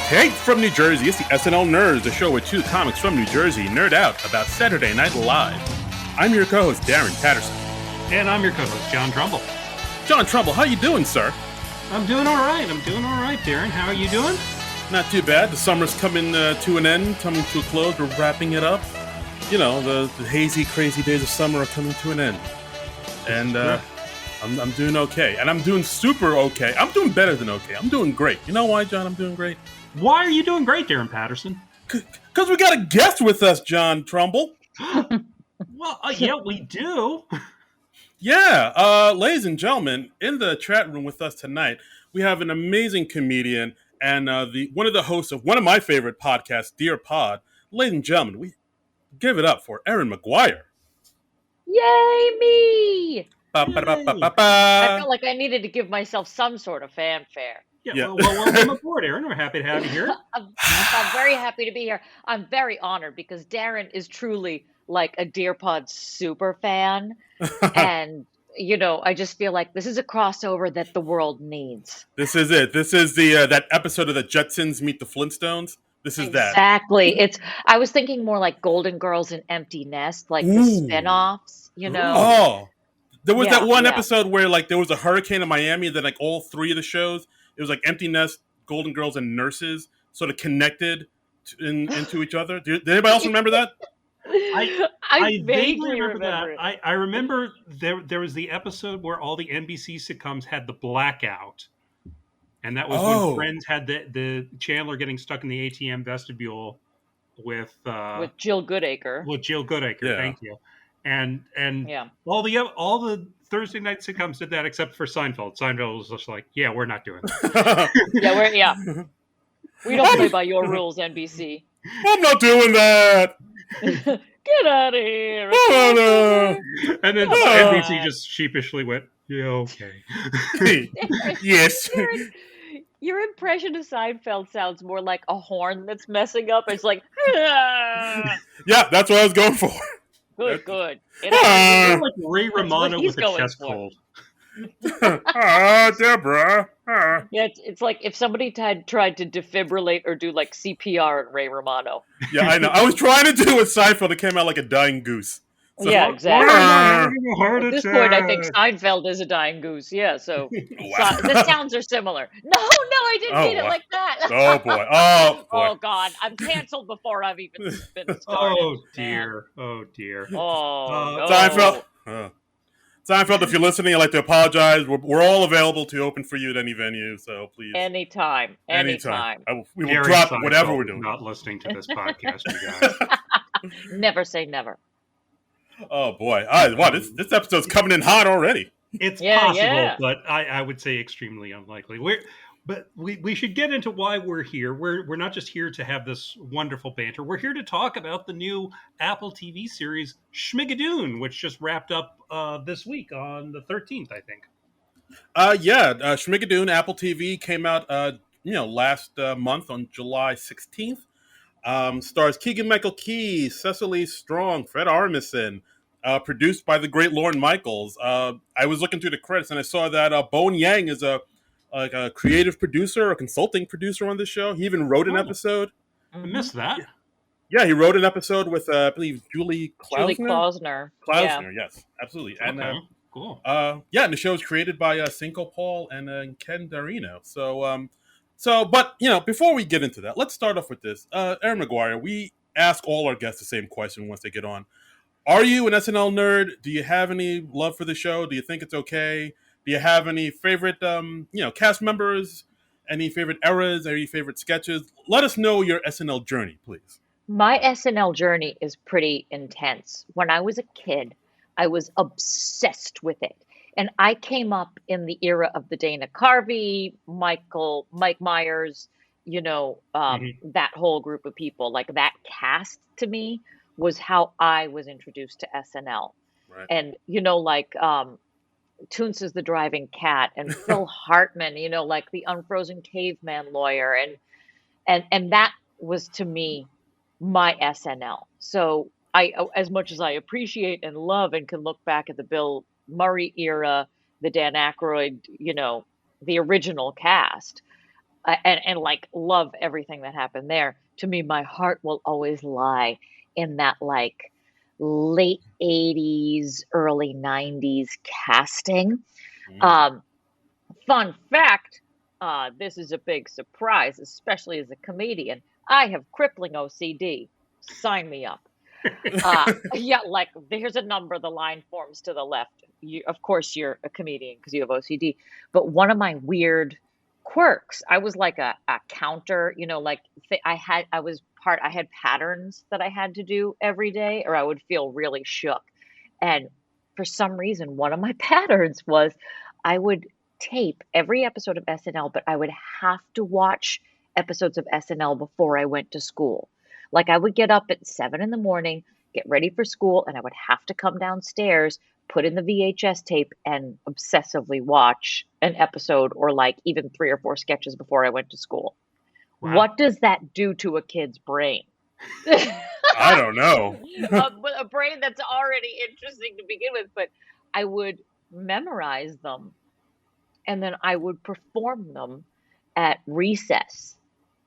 Hey, from New Jersey, it's the SNL Nerds, the show with two comics from New Jersey nerd out about Saturday Night Live. I'm your co-host, Darren Patterson. And I'm your co-host, John Trumbull. John Trumbull, how you doing, sir? I'm doing all right, Darren. How are you doing? Not too bad. The summer's coming to an end, coming to a close. We're wrapping it up. You know, the hazy, crazy days of summer are coming to an end. And I'm doing okay. And I'm doing super okay. I'm doing better than okay. I'm doing great. You know why, John, I'm doing great? Why are you doing great, Darren Patterson? Because we got a guest with us, John Trumbull. Well, yeah, we do. Yeah, ladies and gentlemen, in the chat room with us tonight, we have an amazing comedian and one of the hosts of one of my favorite podcasts, Dear Pod. Ladies and gentlemen, we give it up for Erin Maguire. Yay, me! I I felt like I needed to give myself some sort of fanfare. Yeah. Well, welcome aboard, Erin. We're happy to have you here. I'm very happy to be here. I'm very honored because Darren is truly like a Dear Pod super fan. And, you know, I just feel like this is a crossover that the world needs. This is it. This is the that episode of the Jetsons Meet the Flintstones. This is that. Exactly. I was thinking more like Golden Girls and Empty Nest, like the spin-offs, you know? Oh. There was that one episode where like there was a hurricane in Miami and then like all three of the shows, it was like Empty Nest, Golden Girls, and Nurses sort of connected into each other. Did anybody else remember that? I vaguely remember that. I remember there was the episode where all the NBC sitcoms had the blackout. And that was when Friends had the Chandler getting stuck in the ATM vestibule with Jill Goodacre. With Jill Goodacre, thank you. And all the Thursday night sitcoms did that except for Seinfeld. Seinfeld was just like, yeah, we're not doing that. We don't play by your rules, NBC. I'm not doing that. Get out of here. And then NBC just sheepishly went, yeah, okay. Yes. Your impression of Seinfeld sounds more like a horn that's messing up. It's like, ah. Yeah, that's what I was going for. Good. It's like Ray Romano with a chest cold. Deborah. Yeah, it's like if somebody had tried to defibrillate or do like CPR at Ray Romano. Yeah, I know. I was trying to do with Seinfeld. It came out like a dying goose. So, yeah, exactly. At this point, I think Seinfeld is a dying goose. Yeah, so the sounds are similar. No, I didn't mean it like that. Oh, boy. Oh, God. I'm canceled before I've even been started. Oh, dear. Oh, Seinfeld. Seinfeld, if you're listening, I'd like to apologize. We're all available to open for you at any venue, so please. Anytime. We will drop whatever we're doing. Not listening to this podcast, you guys. Never say never. Oh, boy. Wow, this episode's coming in hot already. It's possible, but I would say extremely unlikely. But we should get into why we're here. We're not just here to have this wonderful banter. We're here to talk about the new Apple TV series Schmigadoon, which just wrapped up this week on the 13th, I think. Schmigadoon, Apple TV came out last month on July 16th. Stars Keegan-Michael Key, Cecily Strong, Fred Armisen, produced by the great Lorne Michaels. I was looking through the credits and I saw that Bowen Yang is a creative producer, a consulting producer on this show. He even wrote an episode. I missed that. Yeah, he wrote an episode with, I believe, Julie Klausner. Yeah. Yes, absolutely. And okay. Cool. And the show is created by Cinco Paul and Ken Darino. But before we get into that, let's start off with this. Erin Maguire, we ask all our guests the same question once they get on. Are you an SNL nerd? Do you have any love for the show? Do you think it's okay? Do you have any favorite, cast members? Any favorite eras? Any favorite sketches? Let us know your SNL journey, please. My SNL journey is pretty intense. When I was a kid, I was obsessed with it. And I came up in the era of the Dana Carvey, Mike Myers, that whole group of people. Like that cast to me was how I was introduced to SNL. Right. And, Toons is the driving cat and Phil Hartman, like the unfrozen caveman lawyer. And that was to me my SNL. So as much as I appreciate and love and can look back at the Bill Murray era, the Dan Aykroyd, the original cast, and like love everything that happened there. To me, my heart will always lie in that like late 80s, early 90s casting. Mm. Um, Fun fact, this is a big surprise, especially as a comedian. I have crippling OCD. Sign me up. Yeah, like here's a number, the line forms to the left. You, of course, you're a comedian because you have OCD. But one of my weird quirks, I was like a counter, like I had patterns that I had to do every day, or I would feel really shook. And for some reason, one of my patterns was I would tape every episode of SNL, but I would have to watch episodes of SNL before I went to school. Like I would get up at 7 in the morning, get ready for school, and I would have to come downstairs, put in the VHS tape, and obsessively watch an episode or like even 3 or 4 sketches before I went to school. Wow. What does that do to a kid's brain? I don't know. A brain that's already interesting to begin with, but I would memorize them and then I would perform them at recess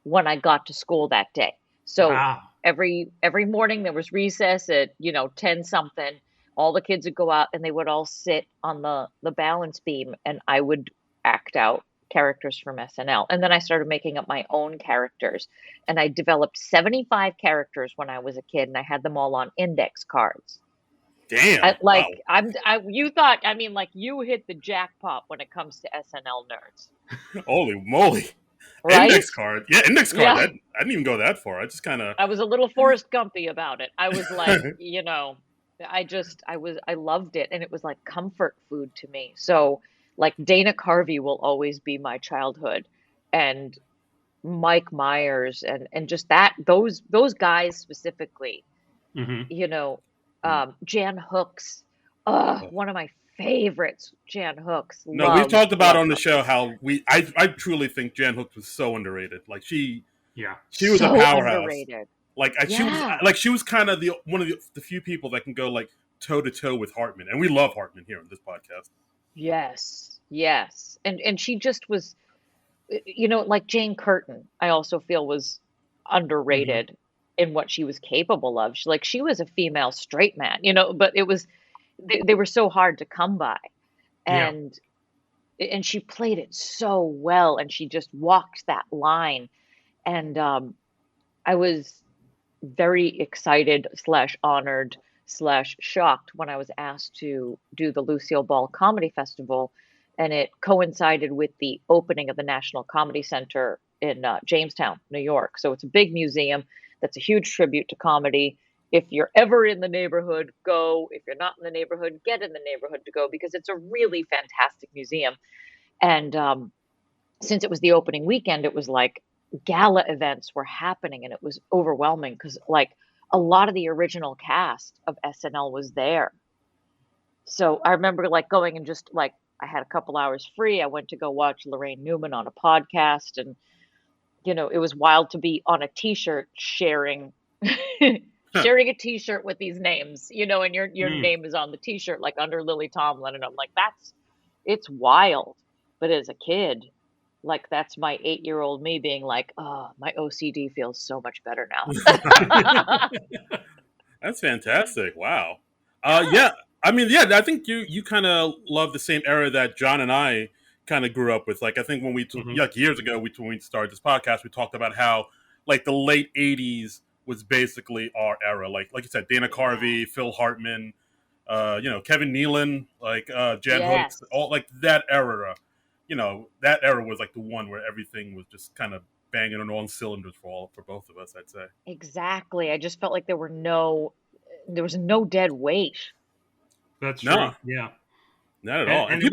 when I got to school that day. So Wow. every morning there was recess at 10 something. All the kids would go out and they would all sit on the balance beam and I would act out characters from SNL. And then I started making up my own characters and I developed 75 characters when I was a kid and I had them all on index cards. Damn. Wow. You thought, I mean, like you hit the jackpot when it comes to SNL nerds. Holy moly. Right? Index card. Yeah, index card. Yeah. I didn't even go that far. I just kind of. I was a little Forrest Gumpy about it. I was like, I loved it. And it was like comfort food to me. So like Dana Carvey will always be my childhood. And Mike Myers and just those guys specifically, Mm-hmm. Jan Hooks, one of my favorites, Jan Hooks. No, we've talked about on the show how I truly think Jan Hooks was so underrated. Like she was so a powerhouse. Underrated. Like she was kind of one of the few people that can go like toe to toe with Hartman, and we love Hartman here on this podcast. Yes, and she just was, like Jane Curtin. I also feel was underrated. Mm-hmm. In what she was capable of. She was a female straight man, but they were so hard to come by. And she played it so well and she just walked that line. And I was very excited / honored / shocked when I was asked to do the Lucille Ball Comedy Festival. And it coincided with the opening of the National Comedy Center in Jamestown, New York. So it's a big museum. That's a huge tribute to comedy. If you're ever in the neighborhood, go. If you're not in the neighborhood, get in the neighborhood to go because it's a really fantastic museum. And since it was the opening weekend, it was like gala events were happening and it was overwhelming because like a lot of the original cast of SNL was there. So I remember like going and just like I had a couple hours free. I went to go watch Lorraine Newman on a podcast and it was wild to be on a t-shirt sharing sharing a t-shirt with these names, and your name is on the t-shirt like under Lily Tomlin. And I'm like, it's wild. But as a kid, like that's my 8-year-old me being like, oh, my OCD feels so much better now. That's fantastic. Wow. Yeah. I mean, yeah, I think you kind of love the same era that John and I kind of grew up with. Like I think when like years ago when we started this podcast, we talked about how like the late 80s was basically our era. Like you said, Dana Carvey, Phil Hartman, Kevin Nealon, like Jan Hooks, all like that era. That era was like the one where everything was just kind of banging on all cylinders for both of us, I'd say. Exactly. I just felt like there was no dead weight. That's true. No. Yeah. Not at all. And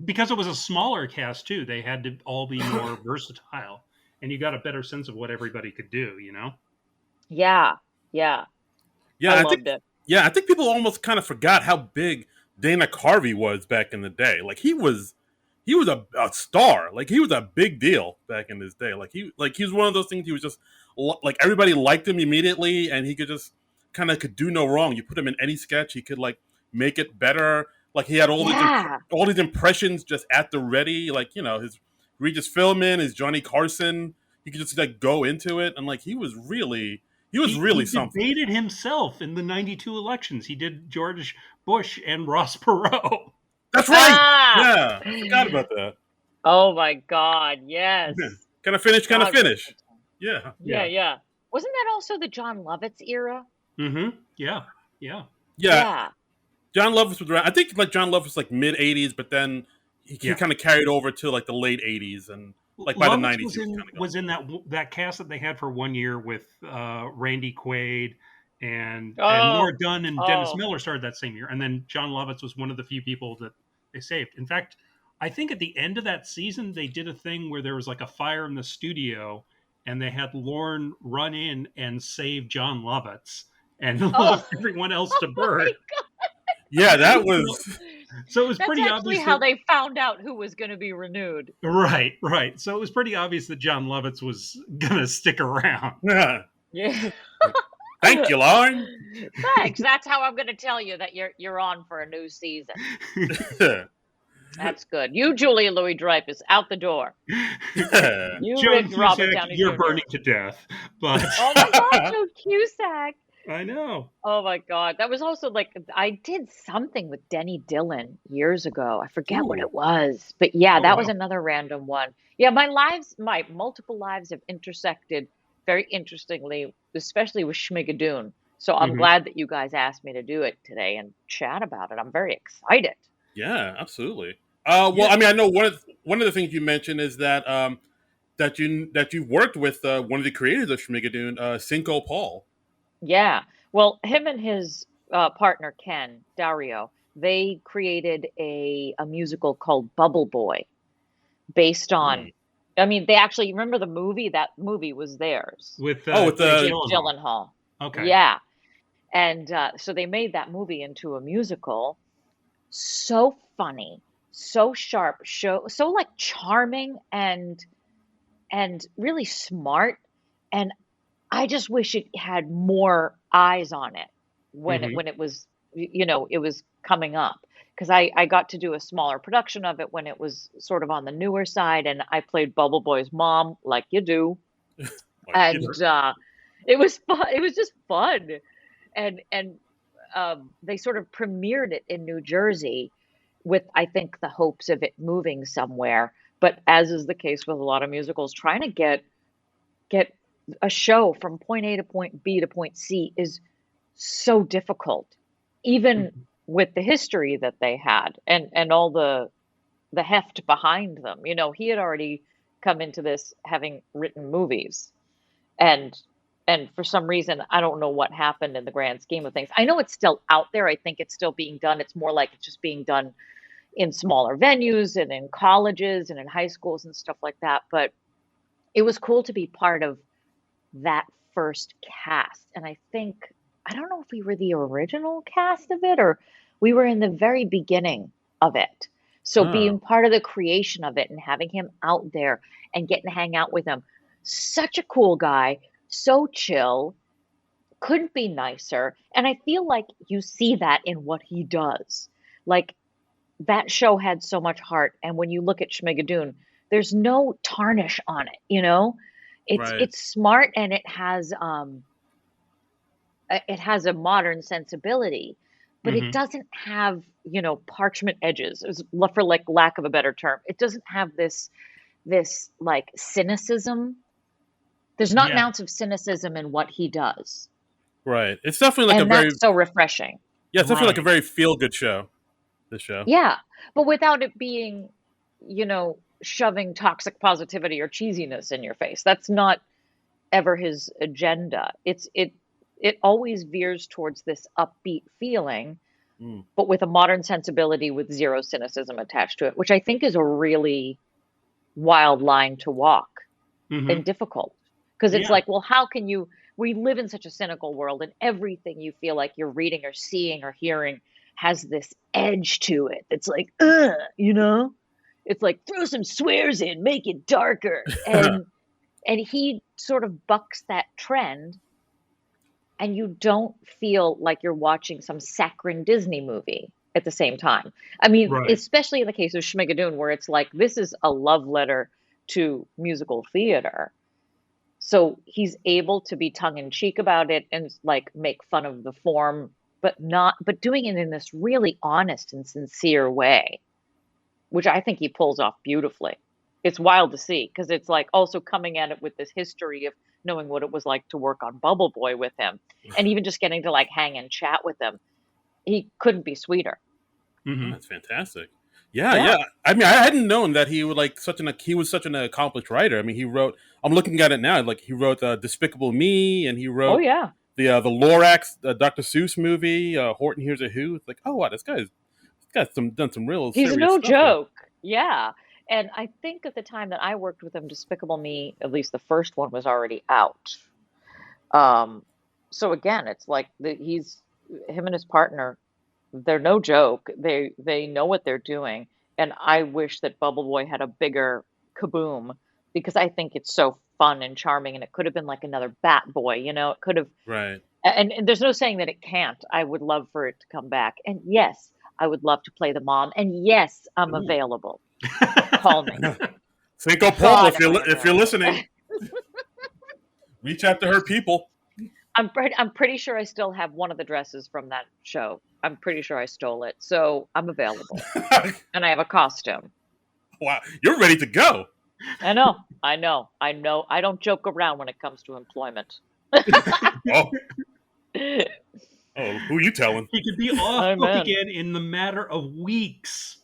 because it was a smaller cast too, they had to all be more versatile, and you got a better sense of what everybody could do. Yeah. I loved it. Yeah, I think people almost kind of forgot how big Dana Carvey was back in the day. Like he was a star. Like he was a big deal back in his day. Like he was one of those things. He was just like everybody liked him immediately, and he could do no wrong. You put him in any sketch, he could like make it better. Like he had all these impressions just at the ready. Like his Regis Philbin as Johnny Carson. He could just like go into it, and like he was really He something. debated himself in the '92 elections. He did George Bush and Ross Perot. That's right. Ah! Yeah, I forgot about that. Oh my God, yes. Can I finish? Can I God, finish? Yeah. Yeah. Wasn't that also the John Lovitz era? Mm-hmm. Yeah. Yeah. John Lovitz was around. I think like John Lovitz was like mid '80s, but then he kind of carried over to like the late '80s, and like by the '90s was in that cast that they had for 1 year with Randy Quaid and Laura Dunn and Dennis Miller started that same year, and then John Lovitz was one of the few people that they saved. In fact, I think at the end of that season they did a thing where there was like a fire in the studio, and they had Lorne run in and save John Lovitz and left everyone else to burn. Yeah, that was. So it was That's pretty actually obvious how they found out who was going to be renewed. Right. So it was pretty obvious that John Lovitz was going to stick around. Yeah. Thank you, Lauren. Thanks. That's how I'm going to tell you that you're on for a new season. That's good. You, Julia Louis-Dreyfus, out the door. You, Joan Rick Robert Cusack, Downey you're Jr. burning to death. But Oh my God, Joan Cusack. I know. Oh my God. That was also like, I did something with Denny Dillon years ago. I forget what it was. But yeah, that was another random one. Yeah, my multiple lives have intersected very interestingly, especially with Schmigadoon. So I'm glad that you guys asked me to do it today and chat about it. I'm very excited. Yeah, absolutely. Well, I mean, I know one of the things you mentioned is that that you worked with one of the creators of Schmigadoon, Cinco Paul. Yeah. Well, him and his partner, Ken Dario, they created a musical called Bubble Boy based on, I mean, they actually, remember the movie? That movie was theirs. With Jake Gyllenhaal. Okay. Yeah. And so they made that movie into a musical. So funny, so sharp, so like charming and really smart. And I just wish it had more eyes on it when it was, it was coming up, because I got to do a smaller production of it when it was sort of on the newer side, and I played Bubble Boy's mom, like you do. And it was fun. It was just fun. And they sort of premiered it in New Jersey with, I think, the hopes of it moving somewhere. But as is the case with a lot of musicals, trying to get a show from point A to point B to point C is so difficult, even with the history that they had and all the heft behind them. He had already come into this having written movies, and for some reason, I don't know what happened in the grand scheme of things. I know it's still out there. I think it's still being done. It's more like it's just being done in smaller venues and in colleges and in high schools and stuff like that. But it was cool to be part of that first cast. And I don't know if we were the original cast of it or we were in the very beginning of it. So being part of the creation of it and having him out there and getting to hang out with him, such a cool guy, so chill, couldn't be nicer. And I feel like you see that in what he does. Like, that show had so much heart. And when you look at Schmigadoon, there's no tarnish on it, It's smart, and it has a modern sensibility, but it doesn't have, parchment edges, for like lack of a better term. It doesn't have this like cynicism. There's not an ounce of cynicism in what he does. Right. It's definitely like that's so refreshing. Yeah, it's definitely like a very feel-good show. This show. Yeah, but without it being, shoving toxic positivity or cheesiness in your face. That's not ever his agenda. It always veers towards this upbeat feeling, but with a modern sensibility with zero cynicism attached to it, which I think is a really wild line to walk and difficult. Because it's like, well, how can you, we live in such a cynical world, and everything you feel like you're reading or seeing or hearing has this edge to it. It's like, it's like, throw some swears in, make it darker. And he sort of bucks that trend, and you don't feel like you're watching some saccharine Disney movie at the same time. I mean, especially in the case of Schmigadoon, where it's like, this is a love letter to musical theater. So he's able to be tongue in cheek about it and like make fun of the form, but doing it in this really honest and sincere way, which I think he pulls off beautifully. It's wild to see because it's like also coming at it with this history of knowing what it was like to work on Bubble Boy with him and even just getting to like hang and chat with him. He couldn't be sweeter. Oh, that's fantastic. Yeah, Yeah. yeah. I mean, I hadn't known that he would like he was such an accomplished writer. I mean, he wrote. I'm looking at it now. Like he wrote Despicable Me, and he Oh wrote yeah. the Lorax Dr. Seuss movie, Horton Hears a Who. It's like, oh wow, this guy's got done some real He's serious no stuff here. joke. Yeah. And I think at the time that I worked with him, Despicable Me, at least the first one was already out. So again, it's like he's him and his partner, they're no joke. They know what they're doing. And I wish that Bubble Boy had a bigger kaboom because I think it's so fun and charming and it could have been like another Bat Boy, it could have Right. and there's no saying that it can't. I would love for it to come back. And yes, I would love to play the mom. And yes, I'm Ooh. available. Call me. Cinco Paul, God, if you're listening, reach out to her people. I'm pretty sure I still have one of the dresses from that show. I'm pretty sure I stole it. So I'm available. And I have a costume. Wow, you're ready to go. I know. I don't joke around when it comes to employment. Oh, who you telling? He could be off book Amen. again in the matter of weeks.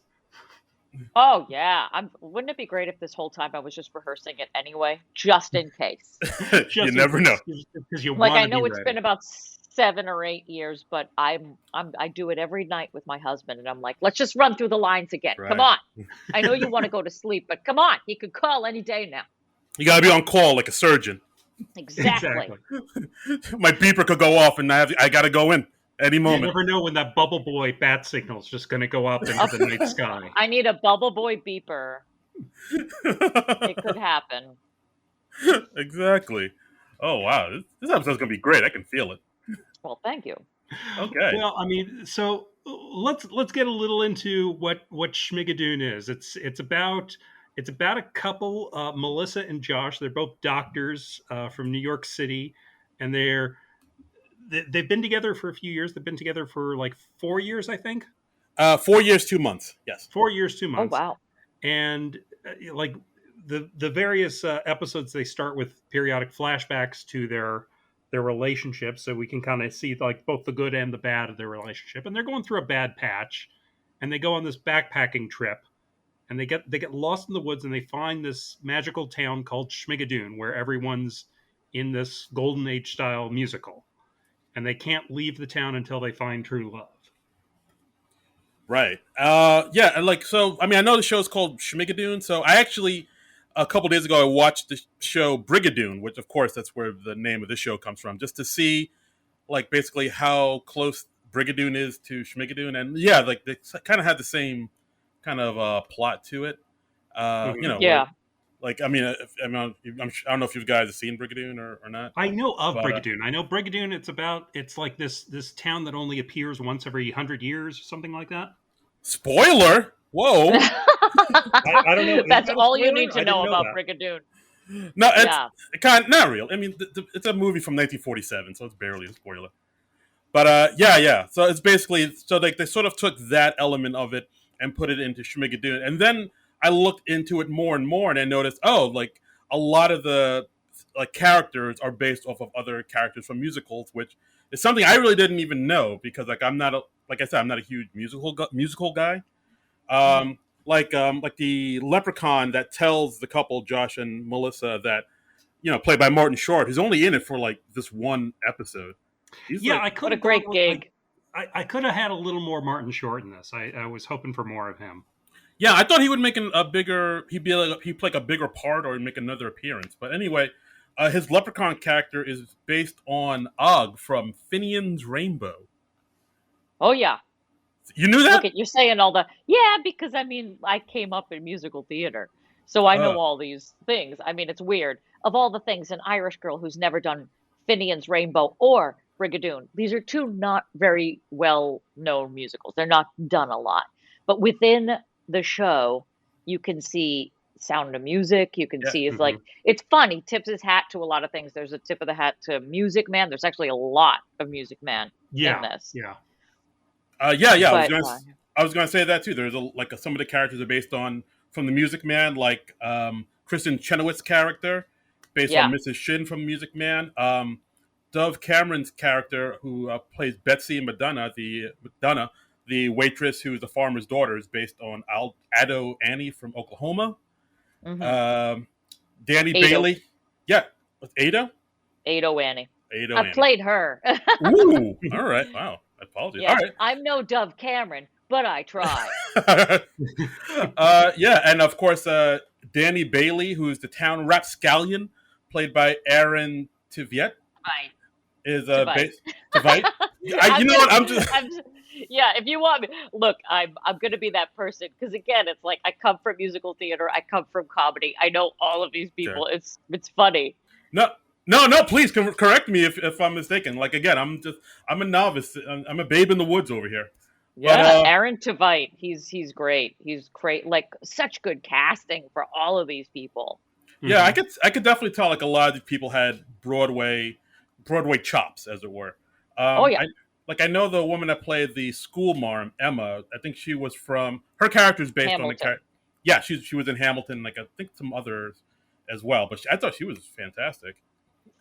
Oh yeah. Wouldn't it be great if this whole time I was just rehearsing it anyway, just in case? You never know. Because you Like I want to know be it's ready. been about 7 or 8 years, but I do it every night with my husband, and I'm like, let's just run through the lines again. Come Right. on. I know you want to go to sleep, but come on. He could call any day now. You gotta be on call like a surgeon. Exactly. My beeper could go off, and I gotta go in any You moment. never know when that Bubble Boy bat signal is just going to go up into the night sky. I need a Bubble Boy beeper. It could happen. Exactly. Oh wow, this episode's gonna be great. I can feel it. Well, thank you. Okay. Well, I mean, so let's get a little into what Schmigadoon is. It's about a couple, Melissa and Josh. They're both doctors from New York City, and they've been together for a few years. They've been together for like 4 years, I think. 4 years, 2 months. Yes. 4 years, 2 Oh months. wow. And like the various episodes, they start with periodic flashbacks to their relationship, so we can kind of see like both the good and the bad of their relationship. And they're going through a bad patch, and they go on this backpacking trip, and they get lost in the woods, and they find this magical town called Schmigadoon, where everyone's in this golden age style musical, and they can't leave the town until they find true love. Right. Yeah. And like, so, I mean, I know the show's called Schmigadoon. So I actually, a couple days ago, I watched the show Brigadoon, which of course that's where the name of the show comes from, just to see like basically how close Brigadoon is to Schmigadoon. And yeah, like they kind of had the same kind of plot to it. Yeah. Like, I mean, I don't know if you guys have seen Brigadoon or not. I know of But, Brigadoon. I know Brigadoon. It's like this town that only appears once every 100 years, or something like that. Spoiler! Whoa! I don't know. Is That's that a all you spoiler? need I to didn't know about that. Brigadoon. No, it's Yeah. not real. I mean, it's a movie from 1947, so it's barely a spoiler. But yeah. So it's basically like they sort of took that element of it and put it into Schmigadoon, and then I looked into it more and more, and I noticed, like a lot of the like characters are based off of other characters from musicals, which is something I really didn't even know because like I'm not a huge musical guy. Like the leprechaun that tells the couple Josh and Melissa that played by Martin Short, who's only in it for like this one episode. He's Yeah, like, I could. What a great gig. I could have had a little more Martin Short in this. I was hoping for more of him. yeah, I thought he would make a bigger. He'd play like a bigger part or make another appearance. But anyway, his leprechaun character is based on Og from Finian's Rainbow. Oh yeah. You knew that? Look at you're saying all the because I mean I came up in musical theater. So I know all these things. I mean it's weird. Of all the things, an Irish girl who's never done Finian's Rainbow or Brigadoon. These are two not very well known musicals. They're not done a lot. But within the show, you can see Sound of Music. You can Yeah. see it's like, it's fun. He tips his hat to a lot of things. There's a tip of the hat to Music Man. There's actually a lot of Music Man in this. Yeah. Yeah. But I was gonna say that too. There's some of the characters are based on from the Music Man, like Kristen Chenoweth's character, based on Mrs. Shin from Music Man. Dove Cameron's character, who plays Betsy Madonna, the waitress who's the farmer's daughter, is based on Ado Annie from Oklahoma. Danny Ado. Bailey, yeah, Ado. Ado Annie. Ado I Annie. played her. Ooh, all right. Wow, I apologize. Yeah, All right. I'm no Dove Cameron, but I tried. Yeah, and of course, Danny Bailey, who's the town rapscallion, played by Aaron Tveit, Right. is Tveit. Tveit. You know what? I'm just. Yeah, if you want me, look, I'm gonna be that person because again, it's like I come from musical theater, I come from comedy, I know all of these people. Okay. It's funny. No. Please correct me if I'm mistaken. Like again, I'm a novice. I'm a babe in the woods over here. Yeah, Aaron Tveit, he's great. He's great. Like such good casting for all of these people. Yeah, I could definitely tell like a lot of these people had Broadway chops, as it were. I know the woman that played the school marm, Emma. I think she was from her character's based Hamilton. on the character. Yeah, she was in Hamilton. Like I think some others as well, but I thought she was fantastic.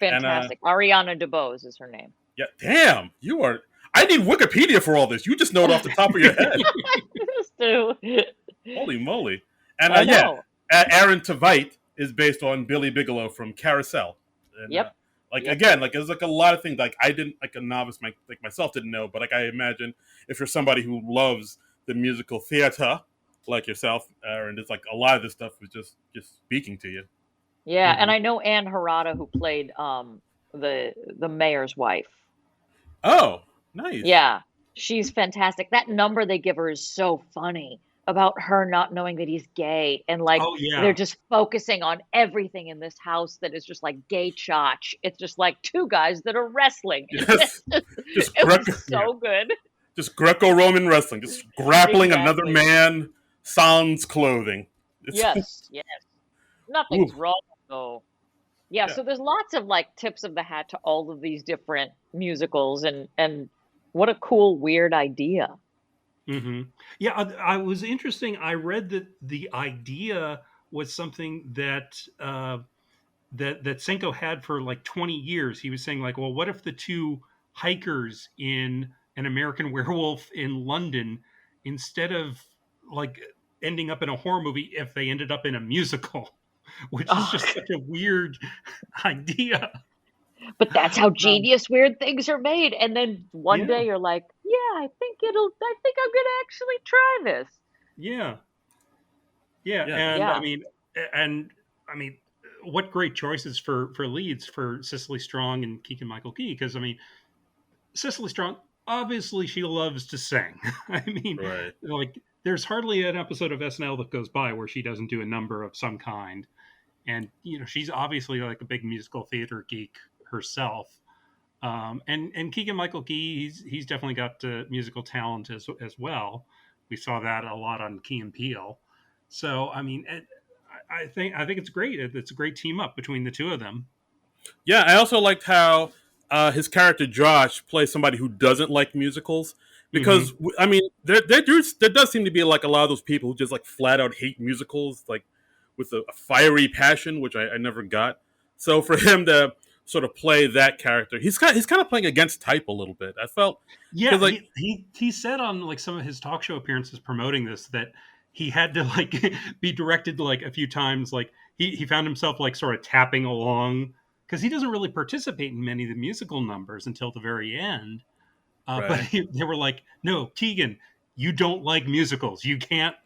Fantastic. Ariana DeBose is her name. Yeah, damn, you are. I need Wikipedia for all this. You just know it off the top of your head. Just do. Holy moly! And Aaron Tveit is based on Billy Bigelow from Carousel. And, again, like there's like a lot of things like I didn't, like a novice like myself didn't know, but like I imagine if you're somebody who loves the musical theater like yourself, Aaron, it's like a lot of this stuff was just speaking to you. Yeah, and I know Anne Harada who played the mayor's wife. Oh, nice. Yeah, she's fantastic. That number they give her is so funny about her not knowing that he's gay and like they're just focusing on everything in this house that is just like gay chotch. It's just like two guys that are wrestling. Yes. It was so good. Just Greco-Roman wrestling, just grappling another man sans clothing. Yes. Nothing's wrong though. Yeah, so there's lots of like tips of the hat to all of these different musicals and what a cool, weird idea. Yeah, I was interesting. I read that the idea was something that that Senko had for like 20 years. He was saying like, well, what if the two hikers in An American Werewolf in London, instead of like ending up in a horror movie, if they ended up in a musical, which is just such a weird idea. But that's how genius weird things are made. And then one day you're like, I think I'm gonna actually try this. Yeah. And I mean, what great choices for leads for Cicely Strong and Keegan-Michael Key, because I mean, Cicely Strong, obviously she loves to sing. I mean, like there's hardly an episode of SNL that goes by where she doesn't do a number of some kind. And, you know, she's obviously like a big musical theater geek herself. And Keegan-Michael Key, he's definitely got musical talent as well. We saw that a lot on Key and Peele. So, I mean, I think it's great. It's a great team up between the two of them. Yeah, I also liked how his character Josh plays somebody who doesn't like musicals. Because, I mean, there does seem to be like a lot of those people who just like flat out hate musicals, like with a fiery passion, which I never got. So for him to sort of play that character, he's kind of playing against type a little bit. I felt, like he said on like some of his talk show appearances promoting this that he had to like be directed like a few times. Like he found himself like sort of tapping along because he doesn't really participate in many of the musical numbers until the very end. But they were like, no, Keegan, you don't like musicals. You can't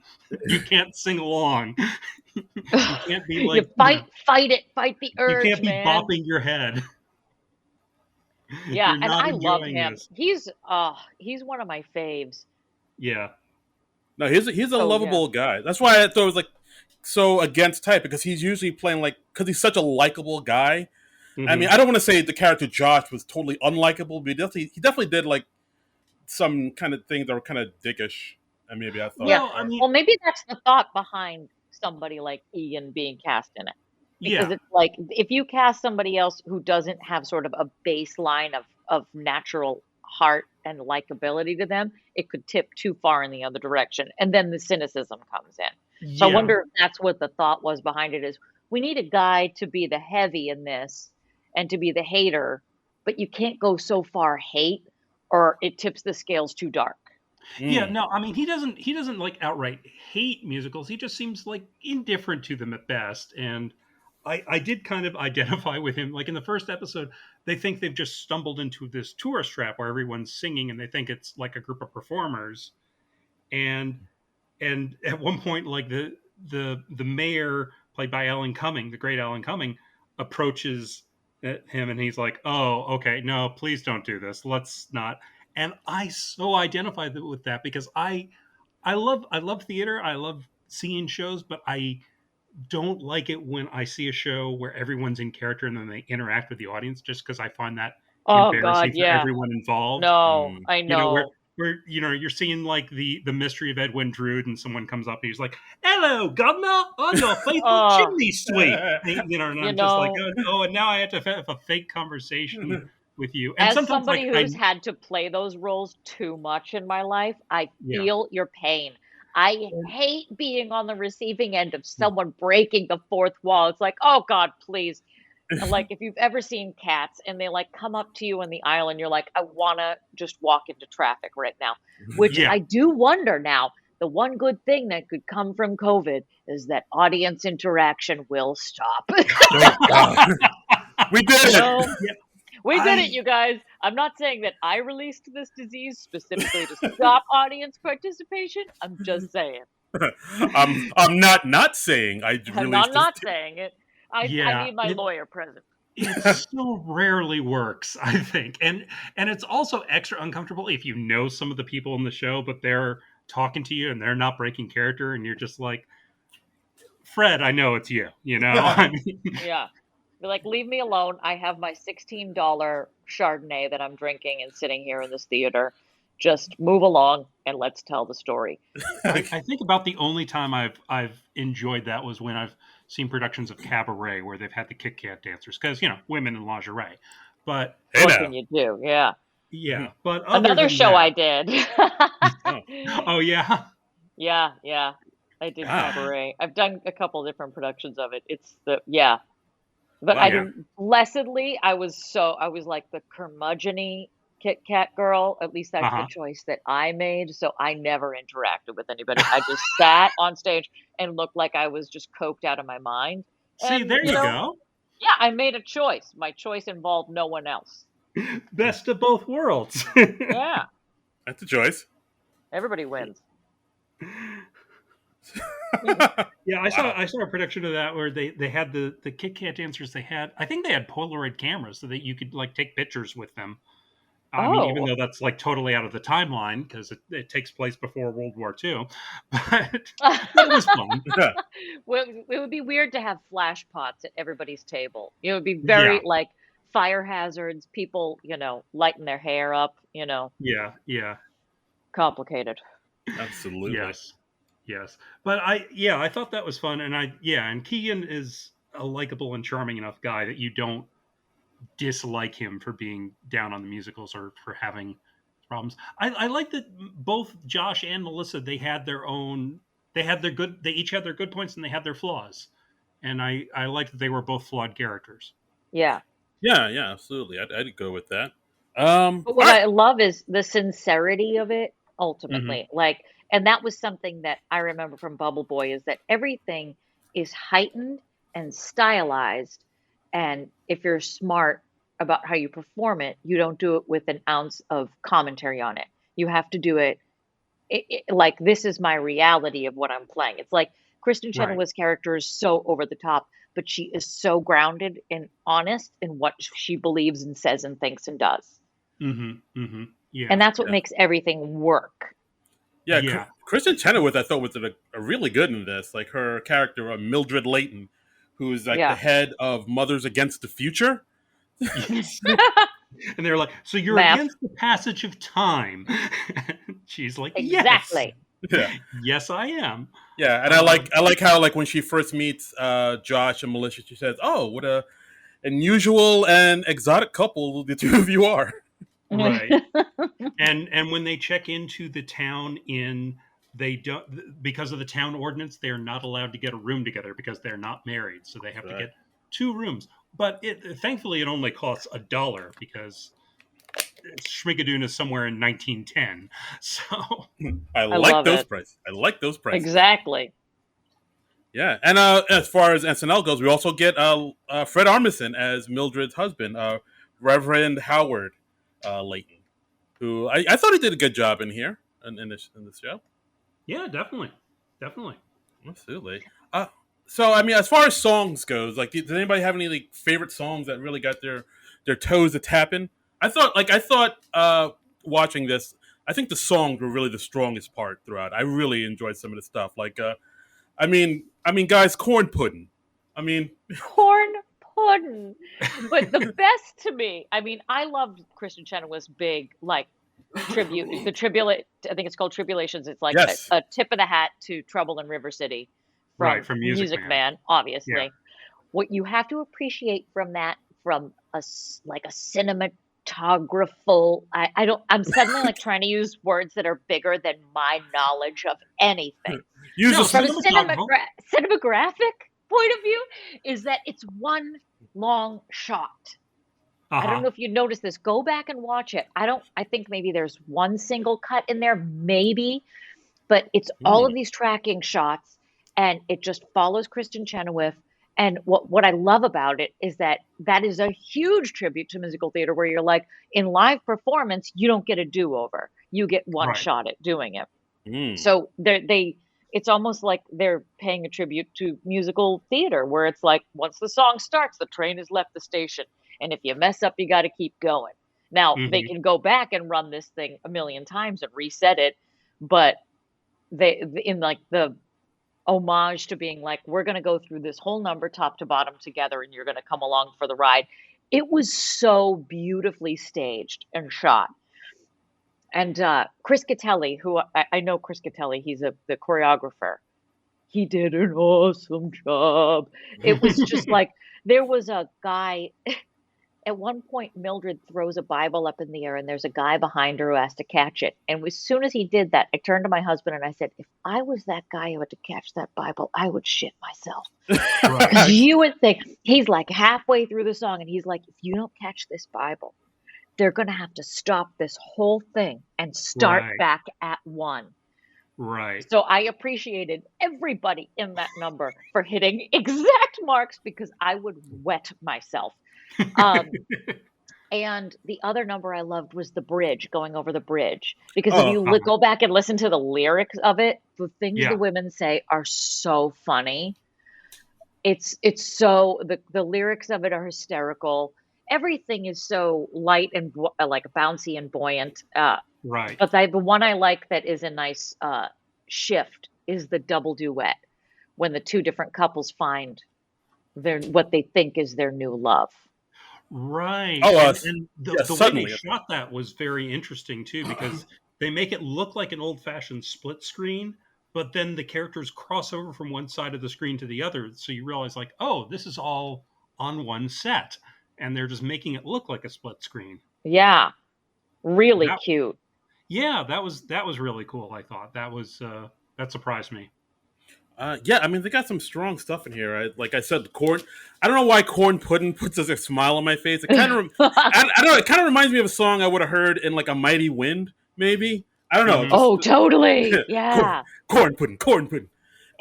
sing along. You can't be like, fight the urge. You can't be bopping your head. Yeah, and I love him. This. He's one of my faves. Yeah. No, he's a lovable guy. That's why I thought it was like so against type, because he's usually playing like, because he's such a likable guy. I mean, I don't want to say the character Josh was totally unlikable, but he definitely did like some kind of things that were kind of dickish. And maybe I thought, well, maybe that's the thought behind somebody like Ian being cast in it. Because Yeah. it's like, if you cast somebody else who doesn't have sort of a baseline of natural heart and likability to them, it could tip too far in the other direction, and then the cynicism comes in. So I Yeah. wonder if that's what the thought was behind it, is we need a guy to be the heavy in this and to be the hater, but you can't go so far hate or it tips the scales too dark. Yeah, Mm. no, I mean he doesn't like outright hate musicals. He just seems like indifferent to them at best. And I did kind of identify with him. Like in the first episode, they think they've just stumbled into this tourist trap where everyone's singing and they think it's like a group of performers. And and at one point, like the mayor, played by Alan Cumming, the great Alan Cumming, approaches him and he's like, "Oh, okay, no, please don't do this. Let's not." And I so identify with that because I love theater. I love seeing shows, but I don't like it when I see a show where everyone's in character and then they interact with the audience, just because I find that Oh God, embarrassing for yeah. everyone involved. No, Mm. I You know, where know. you're seeing like the mystery of Edwin Drood, and someone comes up and he's like, "Hello, governor, I'm your faithful Oh, chimney sweep." And you I'm just like, know, oh, and now I have to have a fake conversation with you. And as sometimes, like, somebody who's had to play those roles too much in my life, I yeah, feel your pain. I hate being on the receiving end of someone breaking the fourth wall. It's like, oh God, please. And like, if you've ever seen Cats and they like come up to you in the aisle and you're like, I want to just walk into traffic right now, which yeah, I do wonder now. The one good thing that could come from COVID is that audience interaction will stop. Thank God. We did You it. know, yeah. we did it, I you guys. I'm not saying that I released this disease specifically to stop audience participation. I'm just saying. I'm not saying I I'm released not this. not saying it. I yeah, need my lawyer present. it so rarely works, I think. And it's also extra uncomfortable if you know some of the people in the show, but they're talking to you and they're not breaking character, and you're just like, Fred, I know it's you, you know? I mean, Yeah. Be like, leave me alone. I have my $16 Chardonnay that I'm drinking and sitting here in this theater. Just move along and let's tell the story. I think about the only time I've enjoyed that was when I've seen productions of Cabaret where they've had the Kit Kat dancers, because women in lingerie. But Hey What now. can you do? Yeah. yeah, but other Another than show that, I did. Oh, oh yeah, Yeah, yeah. I did ah, Cabaret. I've done a couple different productions of it. It's yeah. But I wow. yeah, didn't, blessedly, I was like the curmudgeon-y Kit Kat girl. At least uh that's the huh. choice that I made. So I never interacted with anybody. I just sat on stage and looked like I was just coked out of my mind. See, And, there you go. yeah, I made a choice. My choice involved no one else. Best of both worlds. Yeah, That's a choice. everybody wins. Yeah, Wow. I saw a production of that where they had the Kit Kat dancers. They had, I think they had Polaroid cameras so that you could like take pictures with them. I mean, even Oh, though that's like totally out of the timeline because it takes place before World War II, but it was fun. well, it would be weird to have flash pots at everybody's table. It would be Yeah, very like fire hazards, people, lighting their hair up, yeah, yeah, complicated. Absolutely. yes, yes. But I thought that was fun, and and Keegan is a likable and charming enough guy that you don't dislike him for being down on the musicals or for having problems. I like that both Josh and Melissa, they each had their good points and they had their flaws, and I like that they were both flawed characters. Yeah. Yeah, yeah, absolutely. I'd go with that. But All what right. I love is the sincerity of it Hmm. ultimately. Like, and that was something that I remember from Bubble Boy, is that everything is heightened and stylized. And if you're smart about how you perform it, you don't do it with an ounce of commentary on it. You have to do it like, this is my reality of what I'm playing. It's like Kristen Right. Chenoweth's character is so over the top, but she is so grounded and honest in what she believes and says and thinks and does. Hmm. Hmm. And Yeah. that's what Yeah. makes everything work. Yeah, Yeah. Kristen Chenoweth, I thought was a really good in this. Like her character, Mildred Layton, who's like the Yeah. head of Mothers Against the Future. Yes. And they're like, so you're Math. against the passage of time? She's like, yes. Exactly. Yeah. Yes, I am. Yeah, and I like how like when she first meets Josh and Melissa, she says, "Oh, what a unusual and exotic couple the two of you are." Right. And when they check into the town they don't, because of the town ordinance, they're not allowed to get a room together because they're not married, so they have to Right. get 2 rooms. But thankfully it only costs $1 because Schmigadoon is somewhere in 1910. So I I like love those it. prices. I like those prices. Exactly. Yeah, and as far as SNL goes, we also get Fred Armisen as Mildred's husband, Reverend Howard Layton, who I thought he did a good job in here in this show. yeah, definitely. Absolutely. So I mean, as far as songs goes, like, does anybody have any like favorite songs that really got their toes a tapping? I thought watching this, I think the songs were really the strongest part throughout. I really enjoyed some of the stuff. Like, guys, corn pudding. I mean, Corn pudding. But the best to me, I mean, I loved Kristen Chenoweth's big, like, tribute. I think it's called Tribulations. It's like yes, a tip of the hat to Trouble in River City Right, from from Music Music Man. Man, Yeah. obviously. What you have to appreciate from that, from like a cinematographical, I'm suddenly like trying to use words that are bigger than my knowledge of anything. use No, a From a cinematography. cinematographic point of view, is that it's one long shot. I don't Uh-huh. know if you noticed this. Go back and watch it. I think maybe there's one single cut in there, maybe, but it's all of these tracking shots and it just follows Kristen Chenoweth. And what I love about it is that that is a huge tribute to musical theater where you're like, in live performance, you don't get a do-over. You get one Right. shot at doing it. Mm. So it's almost like they're paying a tribute to musical theater where it's like, once the song starts, the train has left the station. And if you mess up, you got to keep going. Now, they Hmm. can go back and run this thing a million times and reset it, but in like the homage to being like, we're going to go through this whole number top to bottom together and you're going to come along for the ride. It was so beautifully staged and shot. And Chris Catelli, who I know Chris Catelli, he's the choreographer. He did an awesome job. It was just like there was a guy at one point. Mildred throws a Bible up in the air, and there's a guy behind her who has to catch it. And as soon as he did that, I turned to my husband and I said, "If I was that guy who had to catch that Bible, I would shit myself." Because Right. you would think he's like halfway through the song, and he's like, "If you don't catch this Bible, they're going to have to stop this whole thing and start Right. back at one." Right. So I appreciated everybody in that number for hitting exact marks because I would wet myself. Um, and the other number I loved was the bridge, going over the bridge. Because if Oh, you go back and listen to the lyrics of it, the things the Yeah. women say are so funny. It's so the lyrics of it are hysterical. Everything is so light and like bouncy and buoyant. Right. But the one I like that is a nice shift is the double duet when the two different couples find their what they think is their new love. Right. oh, And yeah. the way they Suddenly, shot that was very interesting too, because they make it look like an old-fashioned split screen, but then the characters cross over from one side of the screen to the other, so you realize like, oh, this is all on one set, and they're just making it look like a split screen. Yeah, really That cute. Yeah, that was really cool. I thought that surprised me. yeah. I mean, they got some strong stuff in here. Like I said, the corn. I don't know why corn pudding puts a smile on my face. It kind of, I don't know. It kind of reminds me of a song I would have heard in like a Mighty Wind, maybe. I don't know. Hmm. Just Oh, totally. corn, Yeah. corn pudding.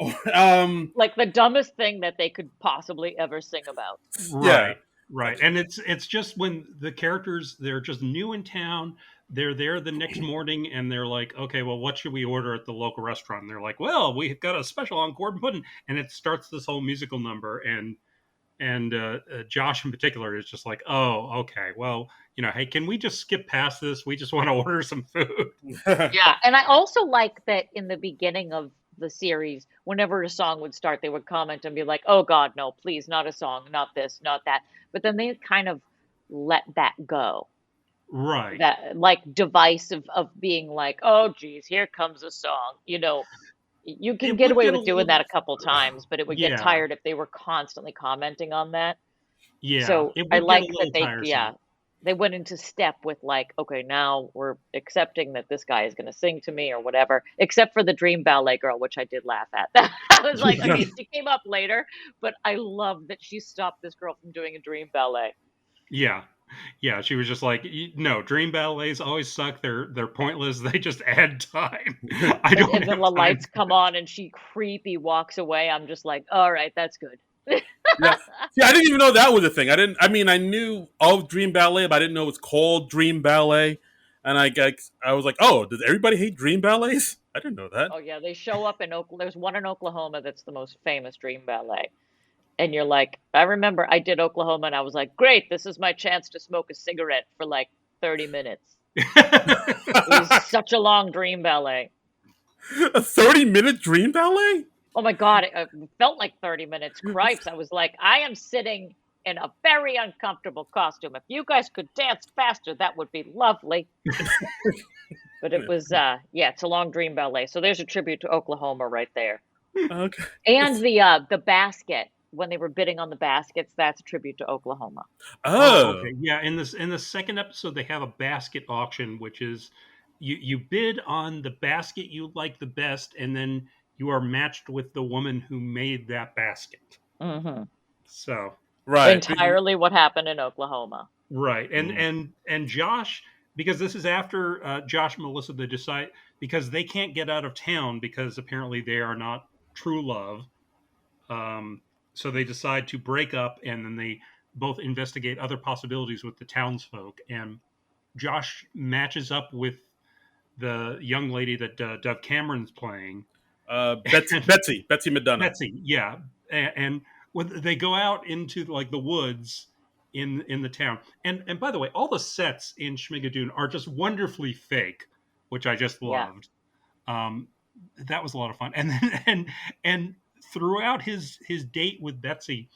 Oh, Like the dumbest thing that they could possibly ever sing about. yeah. Right, right. And it's just when the characters, they're just new in town, they're there the next morning and they're like, okay, well, what should we order at the local restaurant? And they're like, well, we've got a special on corn pudding, and it starts this whole musical number, and Josh in particular is just like, oh, okay, well, hey, can we just skip past this? We just want to order some food. Yeah, and I also like that in the beginning of the series, whenever a song would start, they would comment and be like, "Oh God, no, please, not a song, not this, not that." But then they kind of let that go. Right. that like device of being like, oh geez, here comes a song. You can It get would away get a with doing little, that a couple times, but it would get yeah, tired if they were constantly commenting on that. yeah. So It I would get a like that little they, tiresome. yeah, they went into step with like, okay, now we're accepting that this guy is going to sing to me or whatever, except for the Dream Ballet girl, which I did laugh at. I was like, okay, she came up later, but I love that she stopped this girl from doing a Dream Ballet. Yeah. Yeah, she was just like, no, dream ballets always suck. They're pointless. They just add time. I And, don't and then have the time. lights come on and she creepy walks away. I'm just like, all right, that's good. Yeah. See, I didn't even know that was a thing. I didn't. I mean, I knew of Dream Ballet, but I didn't know it was called Dream Ballet. And I was like, oh, does everybody hate Dream Ballets? I didn't know that. Oh yeah, they show up in Oklahoma. There's one in Oklahoma that's the most famous Dream Ballet. And you're like, I remember I did Oklahoma and I was like, great, this is my chance to smoke a cigarette for like 30 minutes. It was such a long Dream Ballet. A 30-minute Dream Ballet? Oh my God, it felt like 30 minutes. Cripes. I was like, I am sitting in a very uncomfortable costume. If you guys could dance faster, that would be lovely. But it was, yeah, it's a long Dream Ballet. So there's a tribute to Oklahoma right there. Okay. And the basket, when they were bidding on the baskets, that's a tribute to Oklahoma. Oh, Oh. okay. Yeah, in the second episode they have a basket auction, which is you bid on the basket you like the best, and then you are matched with the woman who made that basket. Hmm. So Right. Entirely what happened in Oklahoma. right, Mm. and Josh, because this is after Josh and Melissa, they decide because they can't get out of town because apparently they are not true love. So they decide to break up, and then they both investigate other possibilities with the townsfolk. And Josh matches up with the young lady that Dove Cameron's playing, Betsy McDonough. Betsy. Yeah, and when they go out into like the woods in the town, and by the way, all the sets in Schmigadoon are just wonderfully fake, which I just Yeah. loved. Um, that was a lot of fun, and then and throughout his date with Betsy,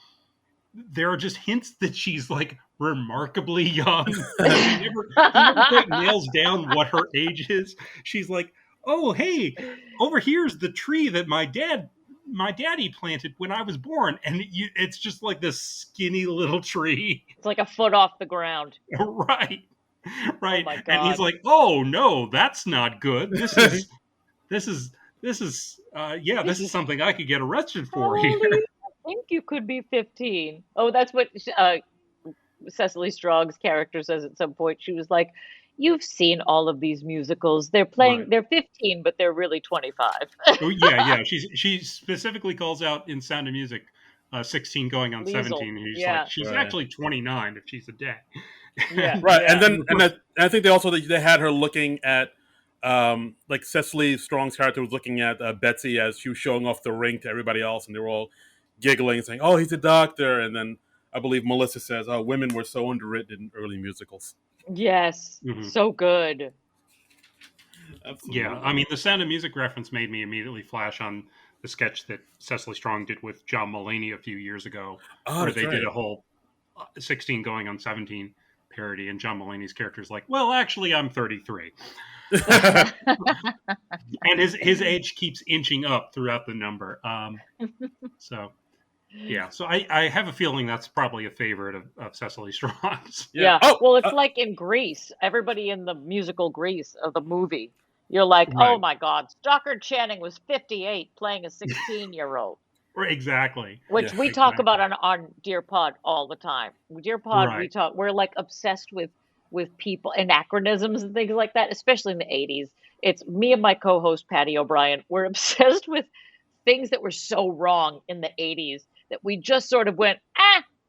there are just hints that she's like remarkably young. he never quite nails down what her age is. She's like, oh hey, over here's the tree that my daddy planted when I was born, and it's just like this skinny little tree. It's like a foot off the ground. Right, Oh right. my And he's God. like, oh no, that's not good. This is yeah, this is something I could get arrested How for old are here. you? I think you could be 15. Oh, that's what Cecily Strong's character says at some point. She was like, you've seen all of these musicals. Right. They're 15, but they're really 25. Oh yeah, yeah. She specifically calls out in Sound of Music, 16 going on Liesel. 17. He's like, Yeah. she's Right. actually 29 if she's a dad. Yeah. Right. Yeah. And then I think they had her looking at like Cecily Strong's character was looking at Betsy as she was showing off the ring to everybody else, and they were all giggling, saying, "Oh, he's a doctor." And then I believe Melissa says, "Oh, women were so underwritten in early musicals." Yes. Mhm. So good. Absolutely. Yeah, I mean, the Sound of Music reference made me immediately flash on the sketch that Cecily Strong did with John Mulaney a few years ago, Oh, where that's they right. did a whole 16 going on 17 parody, and John Mulaney's character is like, well, actually, I'm 33. And his age keeps inching up throughout the number. So, yeah. So I have a feeling that's probably a favorite of Cecily Strong's. Yeah. Oh, Well, it's like in Grease. Everybody in the musical Grease of the movie, you're like, oh Right. my God, Stockard Channing was 58 playing a 16-year-old, Exactly. which yeah. we talk Exactly. about on Dear Pod all the time. Dear Pod, Right. we're like obsessed with people, anachronisms and things like that, especially in the 80s. It's me and my co-host Patty O'Brien. We're obsessed with things that were so wrong in the 80s that we just sort of went,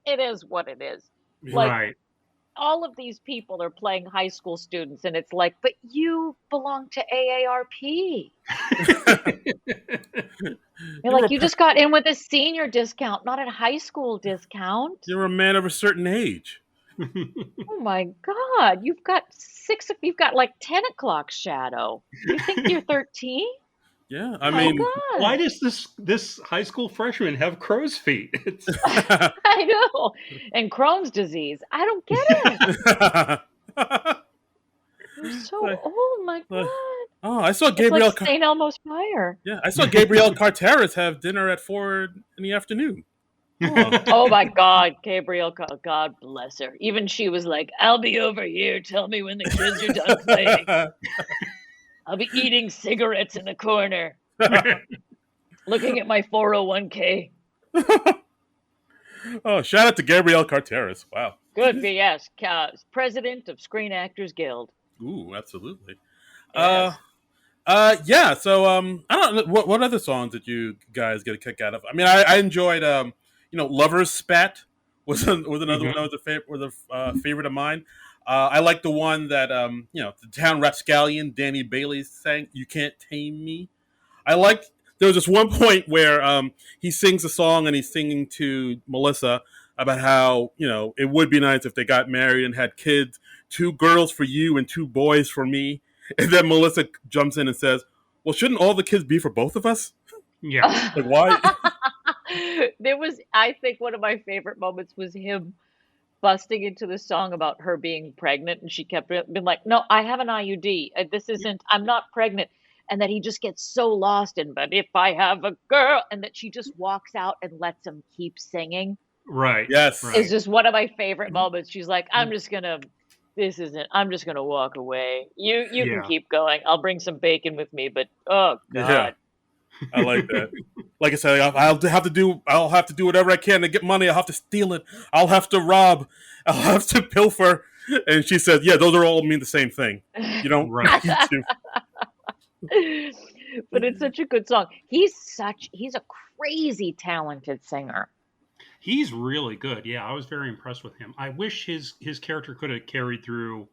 it is what it is. Like Right. all of these people are playing high school students, and it's like, but you belong to AARP. You're like, you just got in with a senior discount, not a high school discount. You're a man of a certain age. Oh my God, you've got like 10 o'clock shadow. You think you're 13? Yeah, Oh I my mean, God. Why does this high school freshman have crow's feet? It's I know. And Crohn's disease. I don't get it. I'm so old, my God. Oh, I saw It's Gabriel. like St. Elmo's Fire. Yeah, I saw Gabriel Carteris have dinner at 4 in the afternoon. Oh, Oh my God, Gabrielle, God bless her. Even she was like, I'll be over here. Tell me when the kids are done playing. I'll be eating cigarettes in the corner, looking at my 401k. oh, shout out to Gabriel Carteris. Wow. Good, yes, president of Screen Actors Guild. Ooh, absolutely. Yes. Yeah. So, I don't know what other songs did you guys get a kick out of. I mean, I enjoyed, "Lovers Spat" was another one that was a favorite of mine. I like the one that the town rapscallion Danny Bailey sang, "You Can't Tame Me." I like. There was this one point where he sings a song and he's singing to Melissa about how it would be nice if they got married and had kids, 2 girls for you and 2 boys for me. And then Melissa jumps in and says, "Well, shouldn't all the kids be for both of us?" Yeah. Like, why? I think one of my favorite moments was him busting into the song about her being pregnant, and she kept being like, "No, I have an IUD. This isn't. I'm not pregnant." And that he just gets so lost in, "But if I have a girl," and that she just walks out and lets him keep singing. Right. Yes. Right. It's just one of my favorite moments. She's like, I'm just gonna walk away. You can keep going. I'll bring some bacon with me, but oh God. Yeah. I like that. Like I said, I'll have to do whatever I can to get money. I'll have to steal it. I'll have to rob. I'll have to pilfer. And she said, "Yeah, those are all mean the same thing. You don't Right. need to." But it's such a good song. He's a crazy talented singer. He's really good. Yeah, I was very impressed with him. I wish his character could have carried through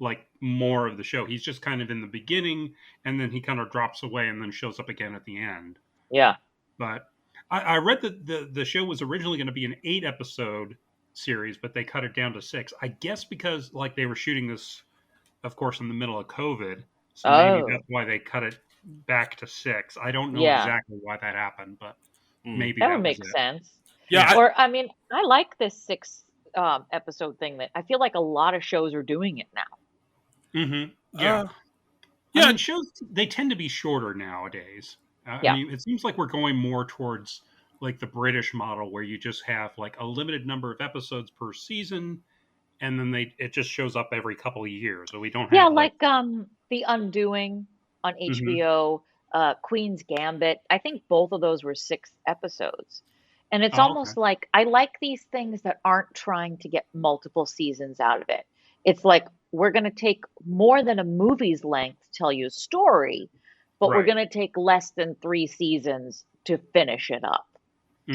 like more of the show. He's just kind of in the beginning, and then he kind of drops away and then shows up again at the end. Yeah. But I read that the show was originally going to be an 8-episode series, but they cut it down to 6. I guess because like they were shooting this, of course, in the middle of COVID. So maybe that's why they cut it back to 6. I don't know exactly why that happened, but maybe that would make sense. Yeah. Or I mean, I like this 6 episode thing that I feel like a lot of shows are doing it now. Mm-hmm. Yeah. I mean, shows, they tend to be shorter nowadays. I mean, it seems like we're going more towards like the British model where you just have like a limited number of episodes per season, and then it just shows up every couple of years. So we don't have like The Undoing on HBO, Queen's Gambit. I think both of those were 6 episodes. And it's almost like I like these things that aren't trying to get multiple seasons out of it. It's like we're going to take more than a movie's length to tell you a story, but we're going to take less than 3 seasons to finish it up.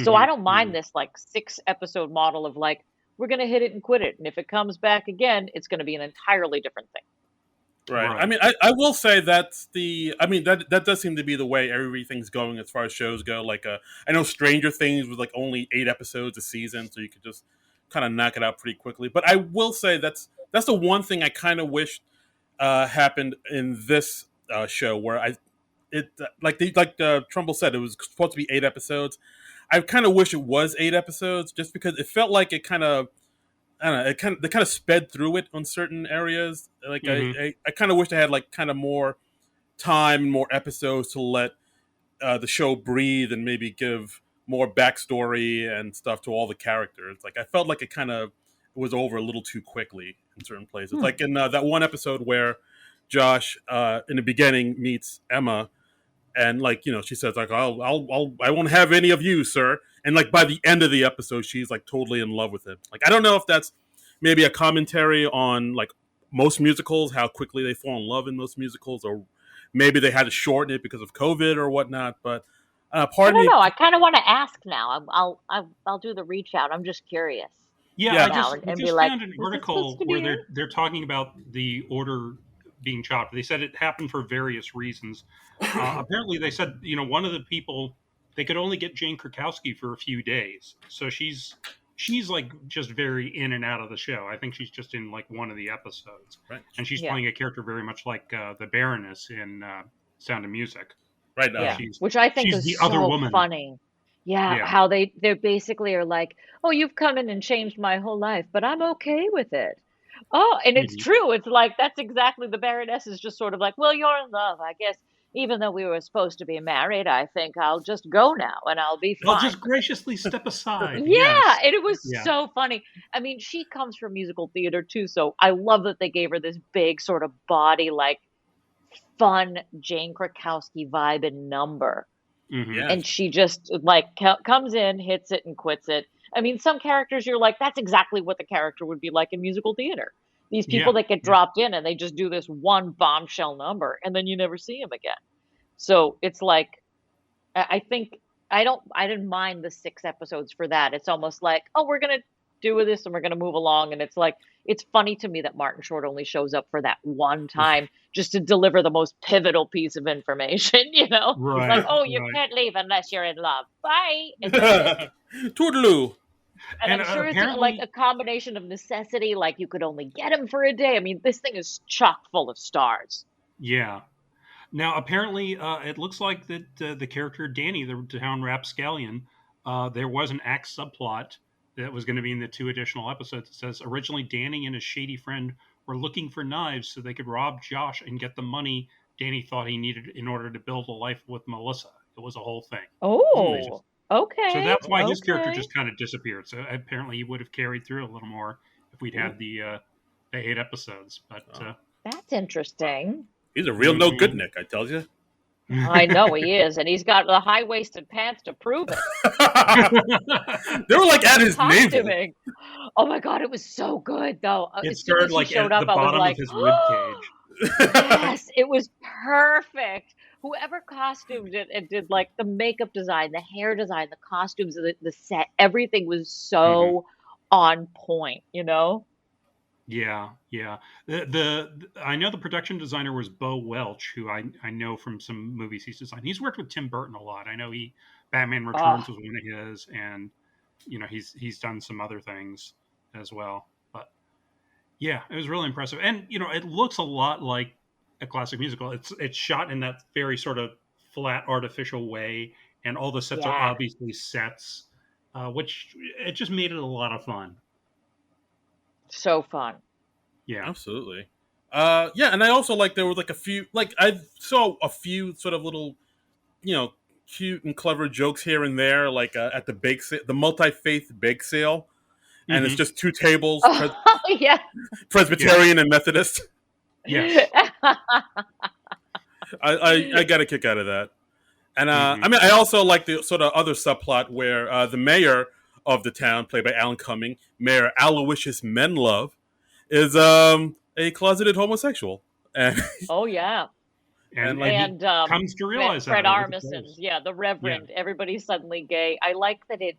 So I don't mind this like 6-episode model of like, we're going to hit it and quit it. And if it comes back again, it's going to be an entirely different thing. Right. I mean, I will say that does seem to be the way everything's going as far as shows go. Like, I know Stranger Things was like only 8 episodes a season, so you could just kind of knock it out pretty quickly. But I will say that's the one thing I kind of wish happened in this show, where Trumbull said, it was supposed to be 8 episodes. I kind of wish it was 8 episodes, just because it felt like it kind of. I don't know. They kind of sped through it on certain areas. Like I kind of wish they had like kind of more time, more episodes to let the show breathe and maybe give more backstory and stuff to all the characters. Like I felt like it kind of was over a little too quickly in certain places. Like in that one episode where Josh in the beginning meets Emma, and like she says like I won't have any of you, sir. And like by the end of the episode, she's like totally in love with him. Like I don't know if that's maybe a commentary on like most musicals, how quickly they fall in love in most musicals, or maybe they had to shorten it because of COVID or whatnot. But I don't know. I kind of want to ask now. I'll do the reach out. I'm just curious. Yeah, I just found an article where they're talking about the order being chopped. They said it happened for various reasons. Apparently, they said one of the people. They could only get Jane Krakowski for a few days. So she's like just very in and out of the show. I think she's just in like one of the episodes. Right. And she's playing a character very much like the Baroness in Sound of Music. Right. Which I think is so funny. Yeah. How they basically are like, oh, you've come in and changed my whole life, but I'm okay with it. Oh, and it's Mhm. true. It's like that's exactly the Baroness is just sort of like, well, you're in love. I guess even though we were supposed to be married, I think I'll just go now and I'll be I'll fine. just graciously step aside. Yeah, Yes. and it was Yeah. so funny. I mean, she comes from musical theater too, so I love that they gave her this big sort of body, like fun Jane Krakowski vibe and number. Hmm. Yeah. And she just like comes in, hits it, and quits it. I mean, some characters you're like, that's exactly what the character would be like in musical theater. These people Yeah. that get Yeah. dropped in and they just do this one bombshell number, and then you never see them again. So it's like, I think I didn't mind the 6 episodes for that. It's almost like, oh, we're gonna do this and we're gonna move along, and it's like it's funny to me that Martin Short only shows up for that one time just to deliver the most pivotal piece of information. Like, Right. oh, you Right. can't leave unless you're in love. Bye, and that's it. Toodaloo. And And I'm sure it's like apparently, a combination of necessity, like you could only get him for a day. I mean, this thing is chock full of stars. yeah. Now, apparently, it looks like that the character Danny, the town rapscallion, there was an act subplot that was going to be in the 2 additional episodes. It says originally Danny and his shady friend were looking for knives so they could rob Josh and get the money Danny thought he needed in order to build a life with Melissa. It was a whole thing. So they Hmm. Oh, just so okay, that's why his character okay. just kind of disappeared. So apparently he would have carried through a little more if we'd Ooh. had the 8 episodes. But Oh. That's interesting. He's a real no good mhm. Nick, I tell you. I know he is, and he's got the high-waisted pants to prove it. They were like And at the his navel. costuming. Oh my God, it was so good though. It As soon started as he like showed at up, the I was bottom of like, his rib oh, cage. yes, it was perfect. Whoever costumed it and did like the makeup design, the hair design, the costumes, the set, everything was Hmm. so on point. Yeah, yeah. I know the production designer was Bo Welch, who I know from some movies he's designed. He's worked with Tim Burton a lot. I know he Batman Oh, Returns was one of his, and he's done some other things as well. But yeah, it was really impressive, and it looks a lot like a classic musical. It's shot in that very sort of flat, artificial way, and all the sets are yeah, obviously sets, which it just made it a lot of fun. so fun. Yeah. Absolutely. Yeah, and I also like there were like a few like I saw a few sort of little, you know, cute and clever jokes here and there, like at the bake sale, the multi faith bake sale, and it's Hmm. just two tables, Oh, yeah. Yeah. Presbyterian and Methodist. Yes. I got a kick out of that. And Hmm. I mean, I also like the sort of other subplot where the mayor of the town, played by Alan Cumming, Mayor Aloysius Menlove, is a closeted homosexual, and Oh, yeah. and And like he And comes to realize that Fred over the Armisen's, course. yeah, the Yeah. Reverend. Everybody's suddenly gay. I like that it.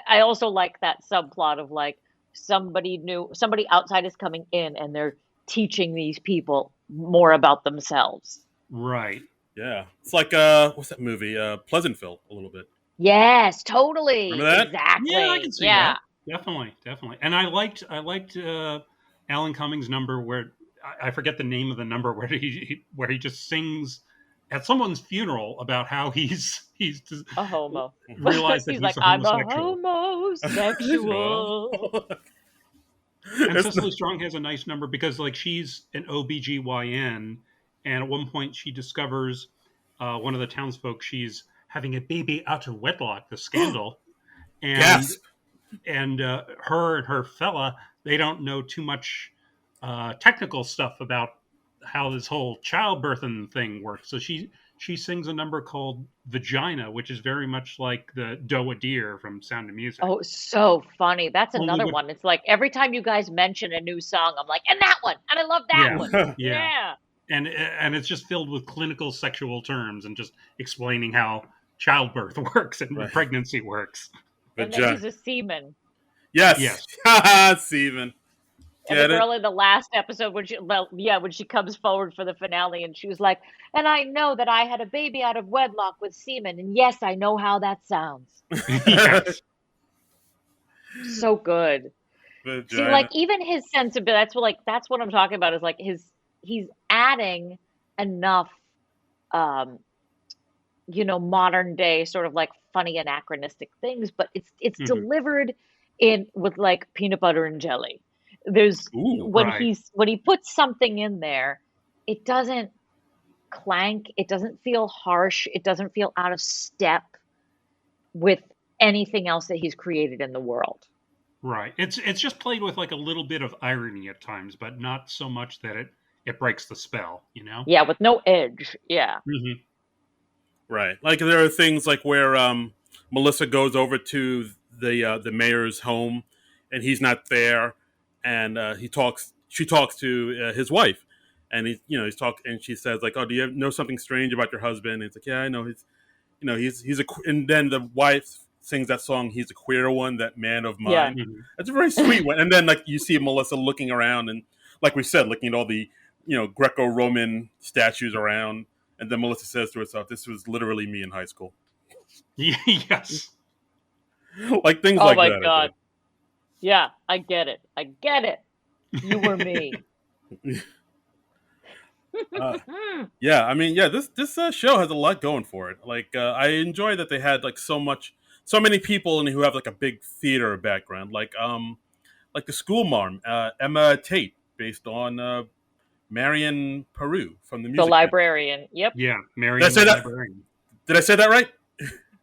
I also like that subplot of like somebody new, somebody outside is coming in, and they're teaching these people more about themselves. Right. yeah, it's like what's that movie? Pleasantville, a little bit. Yes, totally, Remember that? Yeah, I exactly. can see Yeah. that. Definitely, definitely. And I liked Alan Cummings' number where I forget the name of the number where he just sings at someone's funeral about how he's just A homo. realized that He's he's like, a I'm a homosexual. Sure. homosexual. And It's Cecily Strong has a nice number because like she's an OBGYN, and at one point she discovers one of the townsfolk she's having a baby out of wedlock, the scandal, and gasp. her and her fella, they don't know too much technical stuff about how this whole childbirthing thing works. So she sings a number called Vagina, which is very much like the Doe a Deer from Sound of Music. Oh, so funny. That's Only another with one. It's like every time you guys mention a new song, I'm like, and that one, and I love that yeah, one. yeah. Yeah. And it's just filled with clinical sexual terms and just explaining how childbirth works and Right. pregnancy works. And that Vagina. he's a seaman. Yes. Yes. Steven. And the Get it? girl in the last episode, when she comes forward for the finale, and she was like, "And I know that I had a baby out of wedlock with semen, and yes, I know how that sounds." Yes. So good. See, like Vagina. even his sensibility. That's what I'm talking about. Is like he's adding enough, um, modern day sort of like funny anachronistic things, but it's Hmm. delivered in with like peanut butter and jelly. There's Ooh, when right. he puts something in there, it doesn't clank, it doesn't feel harsh, it doesn't feel out of step with anything else that he's created in the world. Right. It's just played with like a little bit of irony at times, but not so much that it breaks the spell, you know? Yeah, with no edge. Yeah. Mm-hmm. right. Like there are things like where Melissa goes over to the mayor's home, and he's not there, and She talks to his wife, and he's talk, and she says like, "Oh, do you know something strange about your husband?" And it's like, "Yeah, I know he's a," and then the wife sings that song, "He's a queer one, that man of Yeah. mine." Mm-hmm. That's a very sweet one. And then like you see Melissa looking around, and like we said, looking at all the Greco-Roman statues around, and then Melissa says to herself, "This was literally me in high school." Yes. Like things Oh like my that. God. Yeah, I get it. I get it. You were me. Yeah, I mean, yeah, this show has a lot going for it. Like, I enjoy that they had like so many people who have like a big theater background, like the school mom, Emma Tate, based on Marion Peru from the The music. librarian. Yep. Yeah. Did I Marion say the that? librarian. Did I say that right?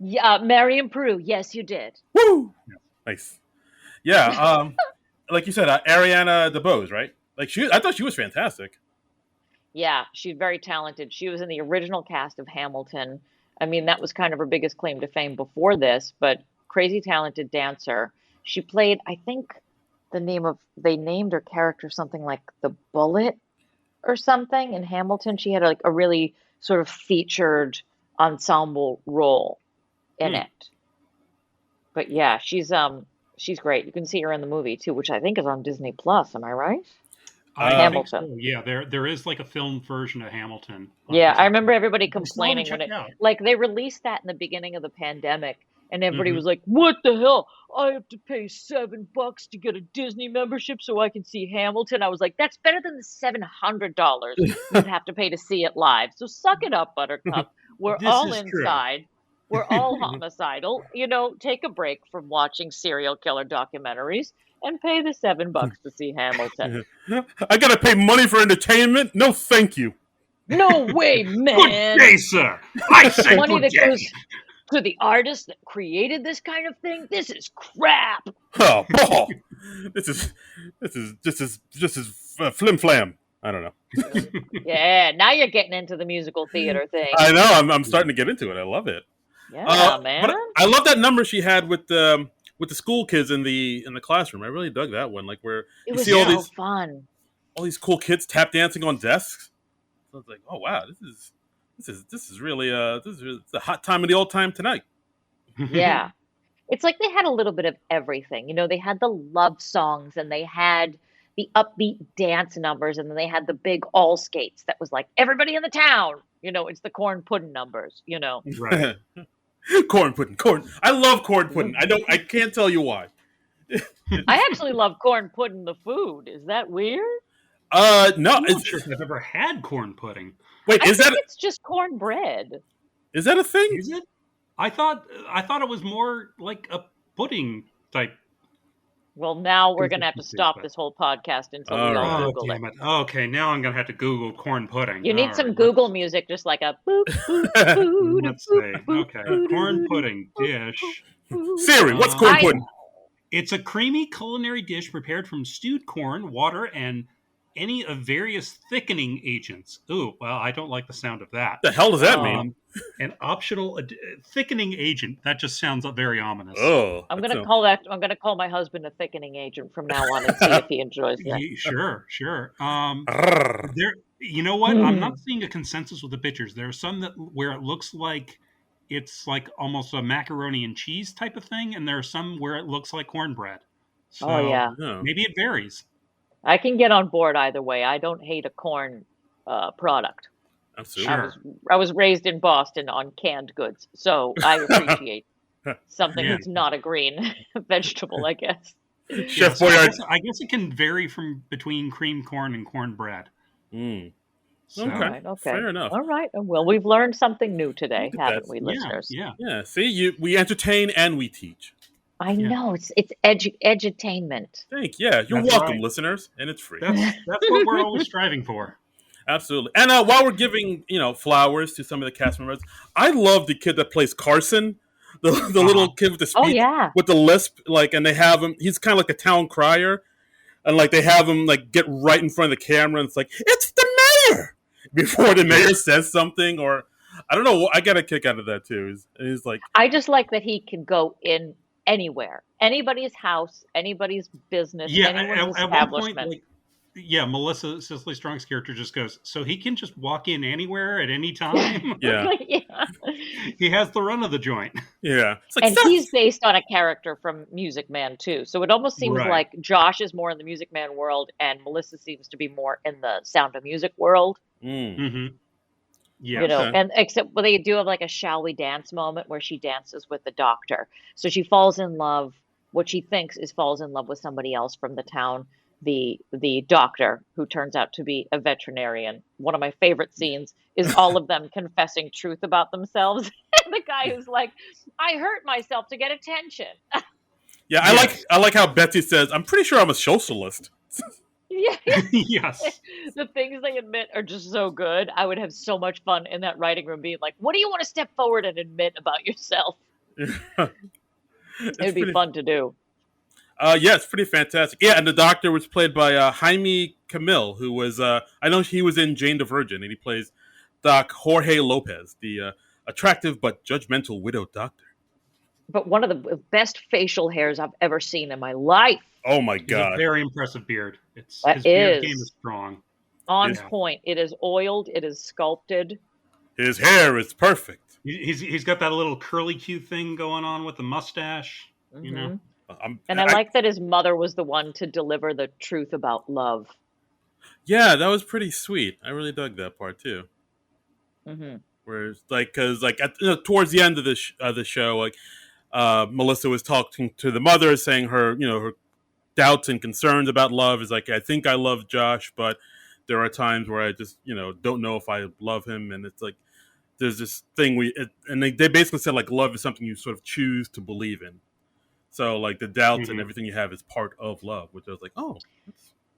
Yeah, Marion Peru. Yes, you did. Woo! Nice. Yeah, like you said, Ariana DeBose, right? Like I thought she was fantastic. Yeah, she's very talented. She was in the original cast of Hamilton. I mean, that was kind of her biggest claim to fame before this, but crazy talented dancer. She played, I think they named her character something like the Bullet or something in Hamilton. She had like a really sort of featured ensemble role in Hmm. it. But yeah, she's great. You can see her in the movie too, which I think is on Disney Plus. Am I right? I think Hamilton. so. Yeah, there is like a film version of Hamilton. on Yeah, I Disney+. remember everybody You still haven't complaining when checked out. like they released that in the beginning of the pandemic, and everybody Mhm. was like, "What the hell? I have to pay $7 to get a Disney membership so I can see Hamilton." I was like, "That's better than the $700 you'd have to pay to see it live." So suck it up, Buttercup. We're This all is true. inside. We're all homicidal. Take a break from watching serial killer documentaries and pay the $7 to see Hamilton. I gotta pay money for entertainment? No, thank you. No way, Good man. day, sir. I say Money good that day. goes to the artist that created this kind of thing. This is crap. Oh, Paul. This is flim flam. I don't know. Yeah, now you're getting into the musical theater thing. I know. I'm starting to get into it. I love it. Yeah, man. But I love that number she had with the school kids in the classroom. I really dug that one. Like where It you was see all so fun. these cool kids tap dancing on desks. So it's like, oh wow, this is really it's a hot time of the old time tonight. Yeah. It's like they had a little bit of everything. They had the love songs and they had the upbeat dance numbers and then they had the big all skates that was like everybody in the town. It's the corn pudding numbers. Right. Corn pudding, corn. I love corn pudding. I can't tell you why. I actually love corn pudding, the food. Is that weird? No. I'm not sure if I've ever had corn pudding. Wait, I think it's just cornbread. is that a thing? Is it? I thought it was more like a pudding type. Well, now we're going to have to Consistency, stop but- this whole podcast until All we all right. Oh, Google damn it. it. Okay, now I'm going to have to Google corn pudding. You need All some right, Google music, just like a boop, boop, boop, Let's boop, see. boop, Okay, boop, corn boop, pudding boop, dish. boop. Siri, what's corn I- pudding? It's a creamy culinary dish prepared from stewed corn, water, and any of various thickening agents. Ooh, well, I don't like the sound of that. The hell does that Oh. mean? An optional thickening agent. That just sounds very ominous. Oh, I'm gonna call my husband a thickening agent from now on and see if he enjoys that. Sure. Arrgh. There, you know what? I'm not seeing a consensus with the pictures. There are some where it looks like it's like almost a macaroni and cheese type of thing, and there are some where it looks like cornbread. So Oh yeah, No. maybe it varies. I can get on board either way. I don't hate a corn product. Absolutely. Sure. I was raised in Boston on canned goods, so I appreciate something Yeah. that's not a green vegetable, I guess. Chef so Boyard. I guess it can vary from between cream corn and cornbread. Mm. So, Okay. All right, okay. Fair enough. All right. Well, we've learned something new today, Look at haven't that. we, Yeah, listeners? yeah. Yeah. See, we entertain and we teach. I Yeah, know it's edutainment. Yeah, you're that's welcome, right. listeners, and it's free. That's what we're always striving for. Absolutely. And while we're giving flowers to some of the cast members, I love the kid that plays Carson, the Uh-huh. little kid with the Oh speech yeah. with the lisp, and they have him. He's kind of like a town crier, and they have him get right in front of the camera, and it's like it's the mayor before the Yeah. mayor says something, or I don't know. I got a kick out of that too. He's like, I just like that he can go in anywhere, anybody's house, anybody's business, Yeah, anyone's at one point, establishment. yeah, Melissa Cicely Strong's character just goes, so he can just walk in anywhere at any time. yeah, Yeah. He has the run of the joint. yeah. It's like And he's based on a character from Music Man too. So it almost seems Right. like Josh is more in the Music Man world and Melissa seems to be more in the Sound of Music world. Mm-hmm. Yeah. You know, Okay. and except they do have like a shall we dance moment where she dances with the doctor. So she falls in love, what she thinks is falls in love with somebody else from the town, the doctor who turns out to be a veterinarian. One of my favorite scenes is all of them confessing truth about themselves. And the guy who's like, I hurt myself to get attention. Yeah, Yes. I like how Betsy says, "I'm pretty sure I'm a socialist." Yeah. Yes. The things they admit are just so good. I would have so much fun in that writing room being like, what do you want to step forward and admit about yourself? It'd be fun to do. Yeah, it's pretty fantastic. Yeah, and the doctor was played by Jaime Camil, who was I know he was in Jane the Virgin, and he plays Doc Jorge Lopez, the attractive but judgmental widow doctor. But one of the best facial hairs I've ever seen in my life. Oh my He's a god! very impressive beard. That His beard game is is strong. on Yeah. point. It is oiled. It is sculpted. His hair is perfect. He's got that little curly Q thing going on with the mustache. You know. And I like that his mother was the one to deliver the truth about love. Yeah, that was pretty sweet. I really dug that part too. Hmm. Where it's because towards the end of the show, Melissa was talking to the mother, saying her her doubts and concerns about love is like, I think I love Josh, but there are times where I just don't know if I love him, and it's like there's this thing and they basically said like love is something you sort of choose to believe in. So like the doubts and everything you have is part of love, which I was like, oh,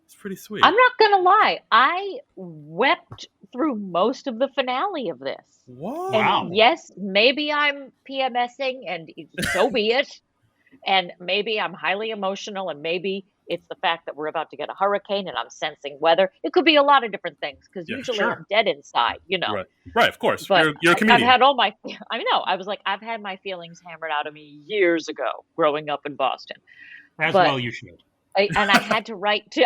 it's pretty sweet. I'm not going to lie. I wept through most of the finale of this. Wow. And yes, maybe I'm PMSing and so be it. And maybe I'm highly emotional and maybe it's the fact that we're about to get a hurricane and I'm sensing weather. It could be a lot of different things because usually sure. I'm dead inside, Right, of course. But You're a comedian. I've had all my, I know, I was like, I've had my feelings hammered out of me years ago growing up in Boston. As But- well, you should. And I had to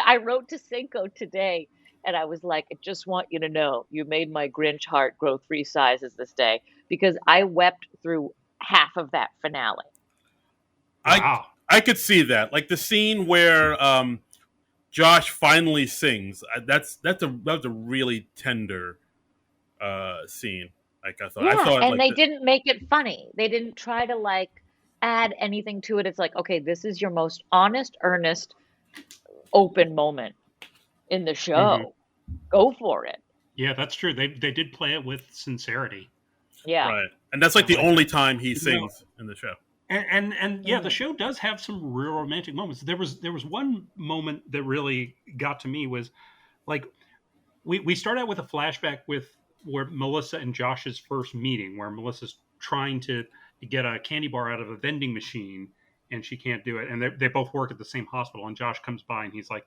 I wrote to Cinco today and I was like, I just want you to know you made my Grinch heart grow 3 sizes this day because I wept through half of that finale. Wow. I could see that. Like the scene where Josh finally sings. That was a really tender scene. Like I thought. Yeah, I thought and they didn't make it funny. They didn't try to add anything to it. It's like, okay, this is your most honest, earnest, open moment in the show. Go for it. Yeah, that's true. They did play it with sincerity. Yeah. Right. And that's like the only time he sings in the show. And yeah, the show does have some real romantic moments. There was one moment that really got to me was like we start out with a flashback with where Melissa and Josh's first meeting, where Melissa's trying to get a candy bar out of a vending machine and she can't do it. And they both work at the same hospital. And Josh comes by and he's like,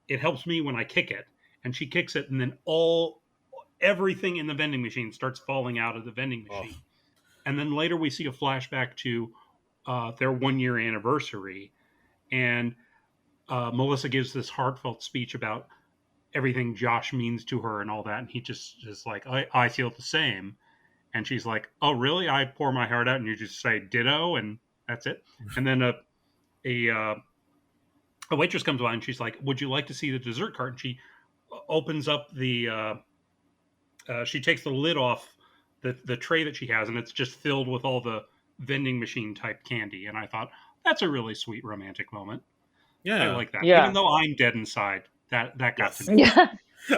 it helps me when I kick it. And she kicks it, and then everything in the vending machine starts falling out of the vending machine. Oh. And then later we see a flashback to their 1-year anniversary. And Melissa gives this heartfelt speech about everything Josh means to her and all that. And he just is like, I feel the same. And she's like, oh, really? I pour my heart out and you just say ditto and that's it. And then a waitress comes by and she's like, would you like to see the dessert cart? And she opens up she takes the lid off the tray that she has and it's just filled with all the vending machine type candy. And I thought, that's a really sweet romantic moment. Yeah. I like that. Yeah. Even though I'm dead inside, that got to me. Yeah.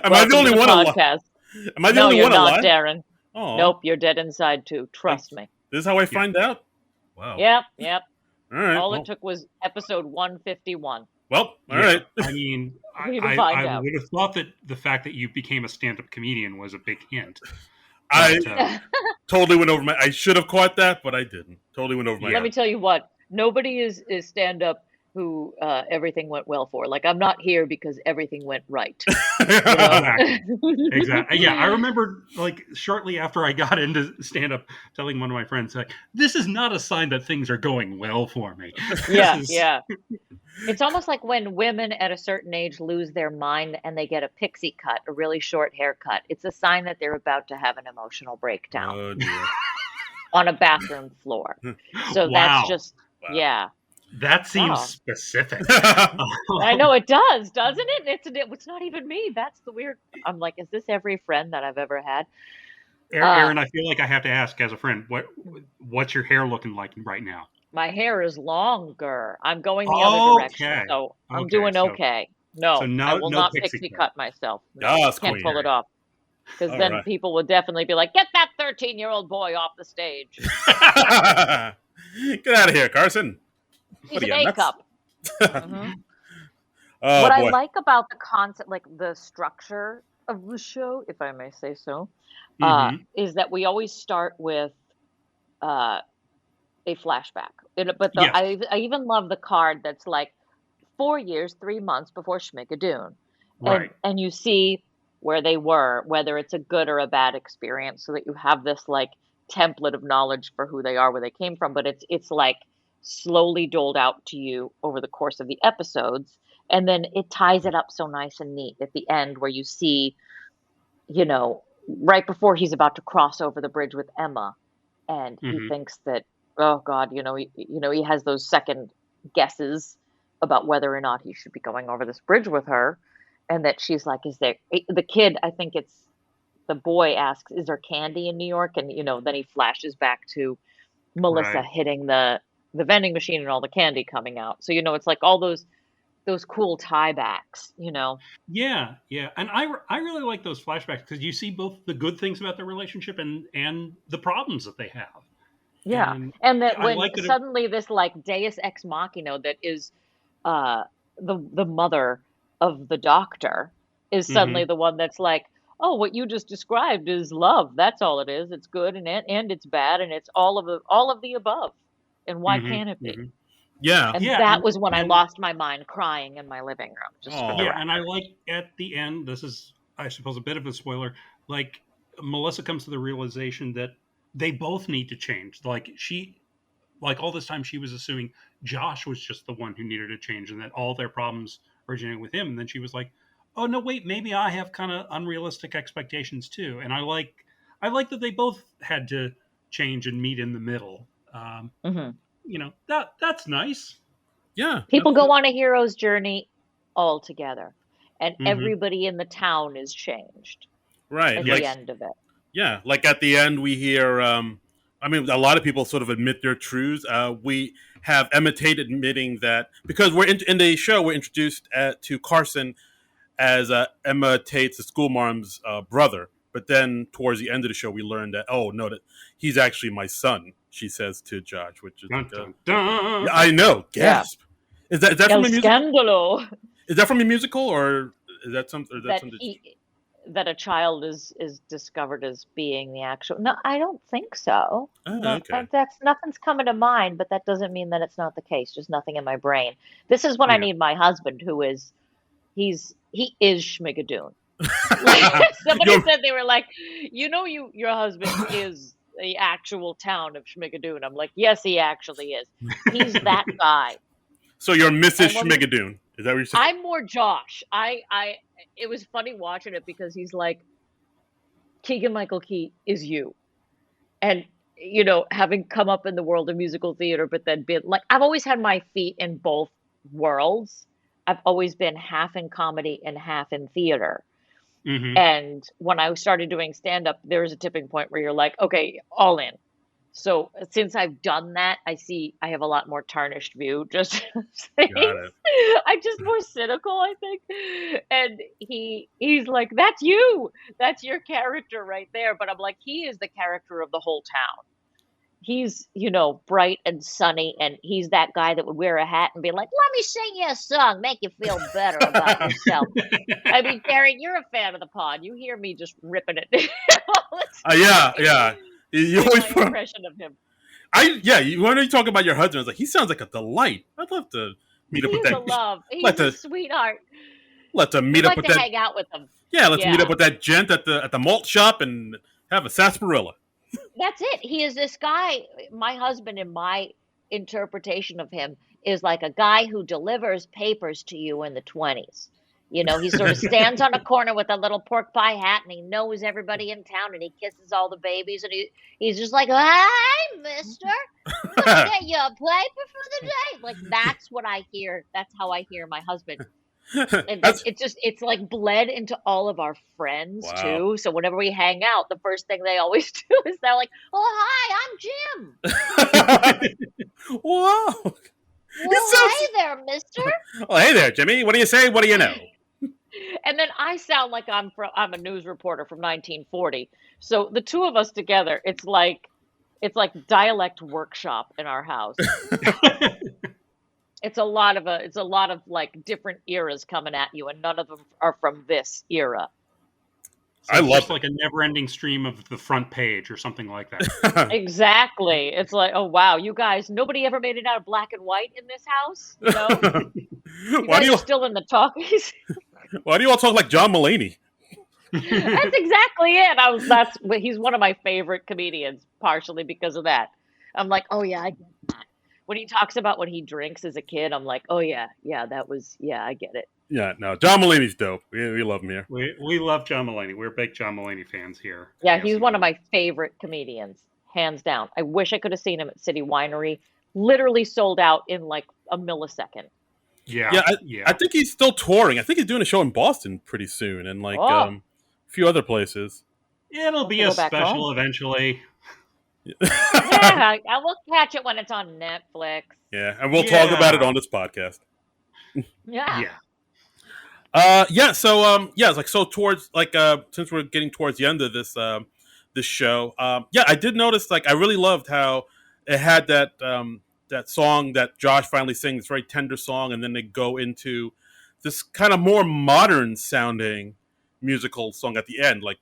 Am I the only one alive? Am I the only one alive? No, you're not, Darren. Oh. Nope, you're dead inside too. Trust me. This is how I find out? Wow. Yep. All right. All Well, it took was episode 151 all Yeah, right. I mean, for you to find I out. would have thought that the fact that you became a stand-up comedian was a big hint. I But totally went over my. I should have caught that, but I didn't. Totally went over my Yeah. Let me head. tell you what, nobody is stand up who everything went well for. Like, I'm not here because everything went right. You know? Exactly. Yeah, I remember like shortly after I got into stand-up, telling one of my friends, like, "This is not a sign that things are going well for me." Yeah, This is- yeah. It's almost like when women at a certain age lose their mind and they get a pixie cut, a really short haircut. It's a sign that they're about to have an emotional breakdown Oh dear. on a bathroom floor. So that's Wow. just, Wow. yeah. That seems Wow. specific. I know it does, doesn't it? It's not even me. That's the weird. I'm like, is this every friend that I've ever had? Aaron, I feel like I have to ask as a friend, what's your hair looking like right now? My hair is longer. I'm going the other direction, Okay. so I'm Okay, doing so- okay. No, so no- I will no not pixie pixie cut. cut myself. No, Yes, can't queen. pull it off. Because All then right. people would definitely be like, get that 13-year-old boy off the stage. Get out of here, Carson. He's What are an you, A nuts? cup. Mhm. Oh What I boy. like about the concept, like the structure of the show, if I may say so, Mhm. is that we always start with uh, a flashback. But Yes. I even love the card that's like 4 years, 3 months before Schmigadoon, Right. and you see where they were, whether it's a good or a bad experience, so that you have this like template of knowledge for who they are, where they came from. But it's like slowly doled out to you over the course of the episodes, and then it ties it up so nice and neat at the end, where you see, you know, right before he's about to cross over the bridge with Emma, and he Mhm. thinks that, oh God, he has those second guesses about whether or not he should be going over this bridge with her, and that she's like, is there the kid, I think it's the boy asks, is there candy in New York? And then he flashes back to Melissa Right. hitting the vending machine and all the candy coming out. So it's like all those cool tiebacks. Yeah, yeah, and I really like those flashbacks because you see both the good things about their relationship and the problems that they have. Yeah, And and that I when like that. suddenly this like Deus ex machina that is uh the mother of the doctor is suddenly Mhm. the one that's like, oh, what you just described is love. That's all it is. It's good and it's bad and it's all of the above. And why Mhm. can't it be? Mhm. Yeah. And Yeah, that was when I and lost my mind crying in my living room, just for the yeah, Oh. and I record. like at the end. This is, I suppose, a bit of a spoiler. Like Melissa comes to the realization that they both need to change. Like all this time, she was assuming Josh was just the one who needed to change, and that all their problems originated with him. And then she was like, "Oh no, wait, maybe I have kind of unrealistic expectations too." And I like that they both had to change and meet in the middle. Hmm. That's nice. Yeah. People go on a hero's journey all together, and Hmm. everybody in the town is changed Right. at the Yes. end of it. Yeah. Like at the end, we hear. I mean, a lot of people sort of admit their truths. We have Emma Tate admitting that because we're in the show, we're introduced to Carson as Emma Tate's the school mom's brother. But then towards the end of the show, we learn that that he's actually my son. She says to Josh, which is Dun, like dun, dun. yeah, I know. Yeah. Gasp. Is that El from a musical? scandalo. Is that from a musical or is that something? Or is that that something? he that a child is discovered as being the actual. No, I don't think so. Oh, No, okay. that's nothing's coming to mind, but that doesn't mean that it's not the case. Just nothing in my brain. This is when I Yeah. need my husband, who is he is Schmigadoon. Like, somebody You're- said, they were like, your husband is the actual town of Schmigadoon. I'm like, yes, he actually is. He's that guy. so you're Mrs. And when Schmigadoon. Is that what you're saying? I'm more Josh. It was funny watching it because he's like, Keegan Michael Key is you. And having come up in the world of musical theater, but then been like, I've always had my feet in both worlds. I've always been half in comedy and half in theater. Hmm. And when I started doing stand up, there was a tipping point where you're like, okay, all in. So since I've done that, I have a lot more tarnished view. Just saying. Got it. I'm just more cynical, I think. And he's like, that's you. That's your character right there. But I'm like, he is the character of the whole town. he's, bright and sunny, and he's that guy that would wear a hat and be like, "Let me sing you a song, make you feel better about yourself." I mean, Gary, you're a fan of the pod. You hear me just ripping it all the Yeah, time. yeah. You Do always my put. impression of him. When you talk about your husband, I was like, he sounds like a delight. I'd love to meet up with He's a that. love. Let He's a the sweetheart. let them We'd meet up like with to that. hang out with him. Yeah, let's meet Yeah. up with that gent at the malt shop and have a sarsaparilla. That's it. He is this guy. My husband, in my interpretation of him, is like a guy who delivers papers to you in the 20s. He sort of stands on a corner with a little pork pie hat, and he knows everybody in town, and he kisses all the babies, and he's just like, "Hi, mister. Let me get you a paper for the day." Like, that's what I hear. That's how I hear my husband. And That's it's like bled into all of our friends wow. too. So whenever we hang out, the first thing they always do is they're like, "Oh, hi, I'm Jim." Wow. Well, sounds- hey there, mister. Well, hey there, Jimmy. What do you say? What do you know? And then I sound like I'm a news reporter from 1940. So the two of us together, it's like dialect workshop in our house. It's a lot of like different eras coming at you, and none of them are from this era. So I it's love just it. like a never-ending stream of the front page or something like that. Exactly. It's like, oh wow, you guys, nobody ever made it out of black and white in this house. You Why guys do you are still in the talkies. Why do you all talk like John Mulaney? That's exactly it. He's one of my favorite comedians, partially because of that. I'm like, oh yeah, I get that. When he talks about when he drinks as a kid, I'm like, oh yeah, I get it. Yeah, no, John Mulaney's dope. We love him here. We love John Mulaney. We're big John Mulaney fans here. Yeah, he's one of my favorite comedians, hands down. I wish I could have seen him at City Winery. Literally sold out in like a millisecond. Yeah. I think he's still touring. I think he's doing a show in Boston pretty soon, and like a few other places. It'll be a special eventually. Yeah, I will catch it when it's on Netflix. Yeah, and we'll talk about it on this podcast. Yeah. It's like so towards like since we're getting towards the end of this this show, I did notice like I really loved how it had that that song that Josh finally sings, very tender song, and then they go into this kind of more modern sounding musical song at the end, like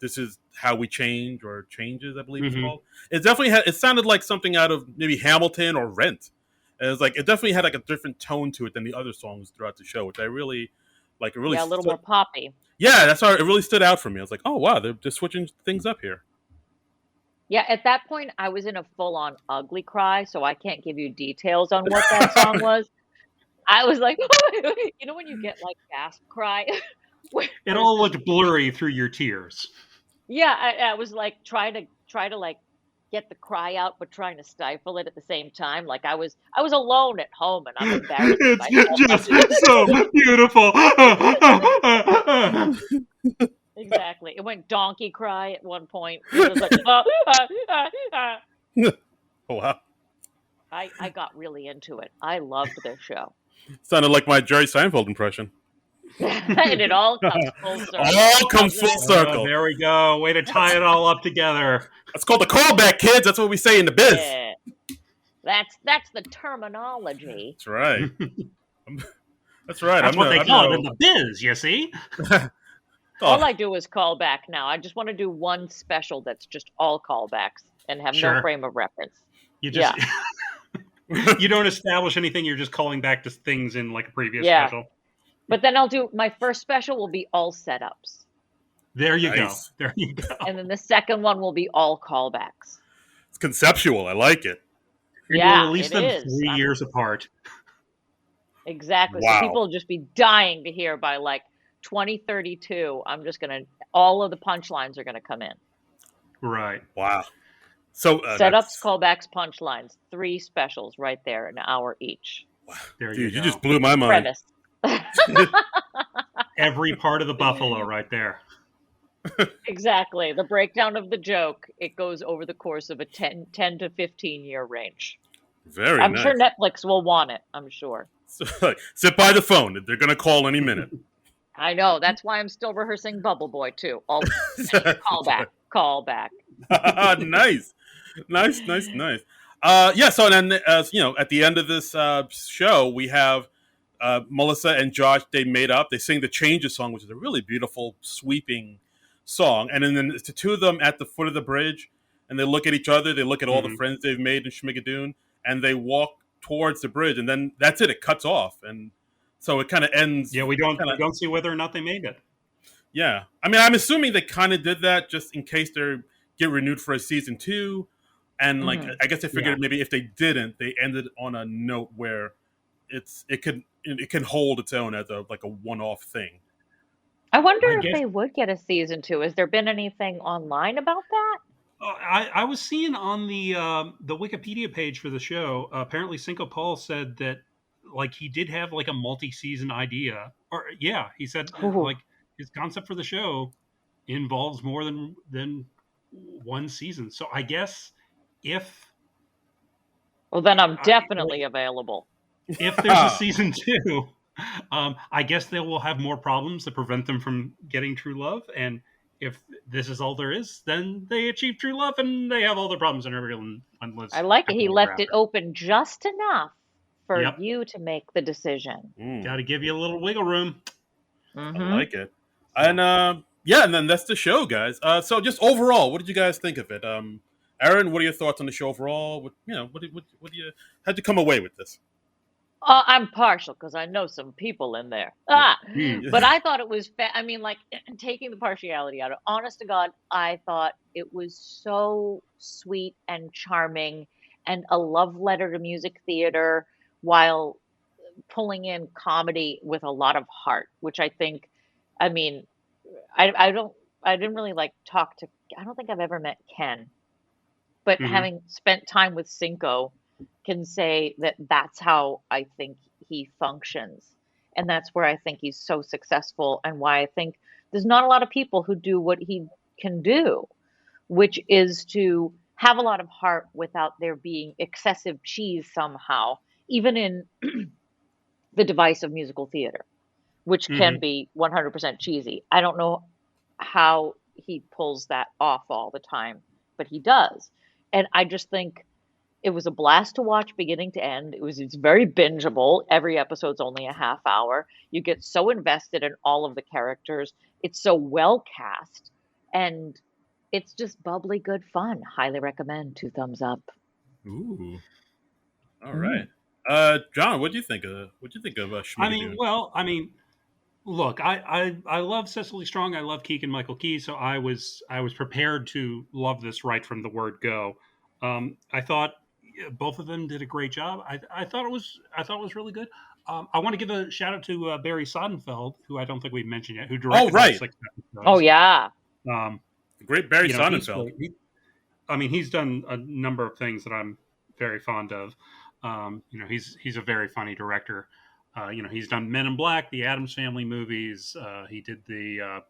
this is how we change or changes, I believe it's called. It definitely it sounded like something out of maybe Hamilton or Rent. And it definitely had like a different tone to it than the other songs throughout the show, which I really like. It really a little more poppy. Yeah, that's how it really stood out for me. I was like, oh wow, they're switching things up here. Yeah, at that point I was in a full-on ugly cry, so I can't give you details on what that song was. I was like, when you get like gasp cry. It all looked blurry through your tears. Yeah, I was like trying to like get the cry out, but trying to stifle it at the same time. Like I was alone at home, and I'm embarrassed. It's just so beautiful. Exactly. It went donkey cry at one point. It was like, Oh wow. I got really into it. I loved this show. Sounded like my Jerry Seinfeld impression. And it all comes full circle. All comes full circle. There we go. Way to tie it all up together. That's called the callback, kids. That's what we say in the biz. Yeah. That's the terminology. That's right. That's right. That's what they call it in the biz, you see? All I do is call back now. I just want to do one special that's just all callbacks and have no frame of reference. You just you don't establish anything. You're just calling back to things in like a previous special. But then I'll do my first special will be all setups. There you go. There you go. And then the second one will be all callbacks. It's conceptual. I like it. You'll release them 3 years apart. Exactly. Wow. So people will just be dying to hear by like 2032. All of the punchlines are gonna come in. Right. Wow. So setups, callbacks, punchlines. 3 specials right there, an hour each. Wow. There Dude, you just blew my mind. Premise. Every part of the buffalo right there. Exactly. The breakdown of the joke, it goes over the course of a 10 to 15 year range. I'm sure Netflix will want it, I'm sure. So, sit by the phone. They're going to call any minute. I know. That's why I'm still rehearsing Bubble Boy, too. Call back. Nice. Nice, nice, nice. Yeah. So then, as you know, at the end of this show, we have Melissa and Josh. They made up. They sing the Changes song, which is a really beautiful, sweeping song. And then it's the two of them at the foot of the bridge, and they look at each other. They look at all the Mhm. friends they've made in Schmigadoon, and they walk towards the bridge. And then that's it. It cuts off, and so it kind of ends. Yeah, we Kind of. don't see whether or not they made it. Yeah. I mean, I'm assuming they kind of did that just in case they get renewed for a season 2. And like, Mhm. I guess they figured Yeah. maybe if they didn't, they ended on a note where it can hold its own as a like a one-off thing. I wonder I if guess they would get a season 2. Has there been anything online about that? I was seeing on the Wikipedia page for the show. Apparently, Cinco Paul said that like he did have like a multi-season idea, or yeah, he said Ooh. like his concept for the show involves more than one season. So I guess if Well, then I'm I, definitely available. if there's a season 2, I guess they will have more problems that prevent them from getting true love. And if this is all there is, then they achieve true love and they have all their problems and everyone lives I like it. He happily ever left it after. open just enough for Yep. you to make the decision. Got to give you a little wiggle room. I Hmm. like it. And yeah, and then that's the show, guys. So just overall, what did you guys think of it? Erin, what are your thoughts on the show overall? What do you how'd you come away with this? I'm partial because I know some people in there. But I thought it was, I mean, like taking the partiality out of, honest to God, I thought it was so sweet and charming and a love letter to music theater while pulling in comedy with a lot of heart, which I think, I mean, I don't, I didn't really like talk to, I don't think I've ever met Ken, but Hmm. having spent time with Cinco, can say that that's how I think he functions. And that's where I think he's so successful and why I think there's not a lot of people who do what he can do, which is to have a lot of heart without there being excessive cheese somehow, even in the device of musical theater, which can Hmm. be 100% cheesy. I don't know how he pulls that off all the time, but he does. And I just think it was a blast to watch beginning to end. It's very bingeable. Every episode's only a half hour. You get so invested in all of the characters. It's so well cast and it's just bubbly good fun. Highly recommend. 2 thumbs up. Ooh. All Mm. right. John, what do you think of I mean, Schmigadoon? well, I mean, look, I love Cecily Strong. I love Keegan Michael Key. So I was prepared to love this right from the word go. I thought both of them did a great job. I thought it was really good. I want to give a shout out to Barry Sonnenfeld, who I don't think we've mentioned yet, who Oh, directed all right. Oh6 episodes. yeah. Um, The great Barry you know, he's Sonnenfeld. great. I mean, he's done a number of things that I'm very fond of. You know, he's a very funny director. You know, he's done Men in Black, the Addams Family movies. He did I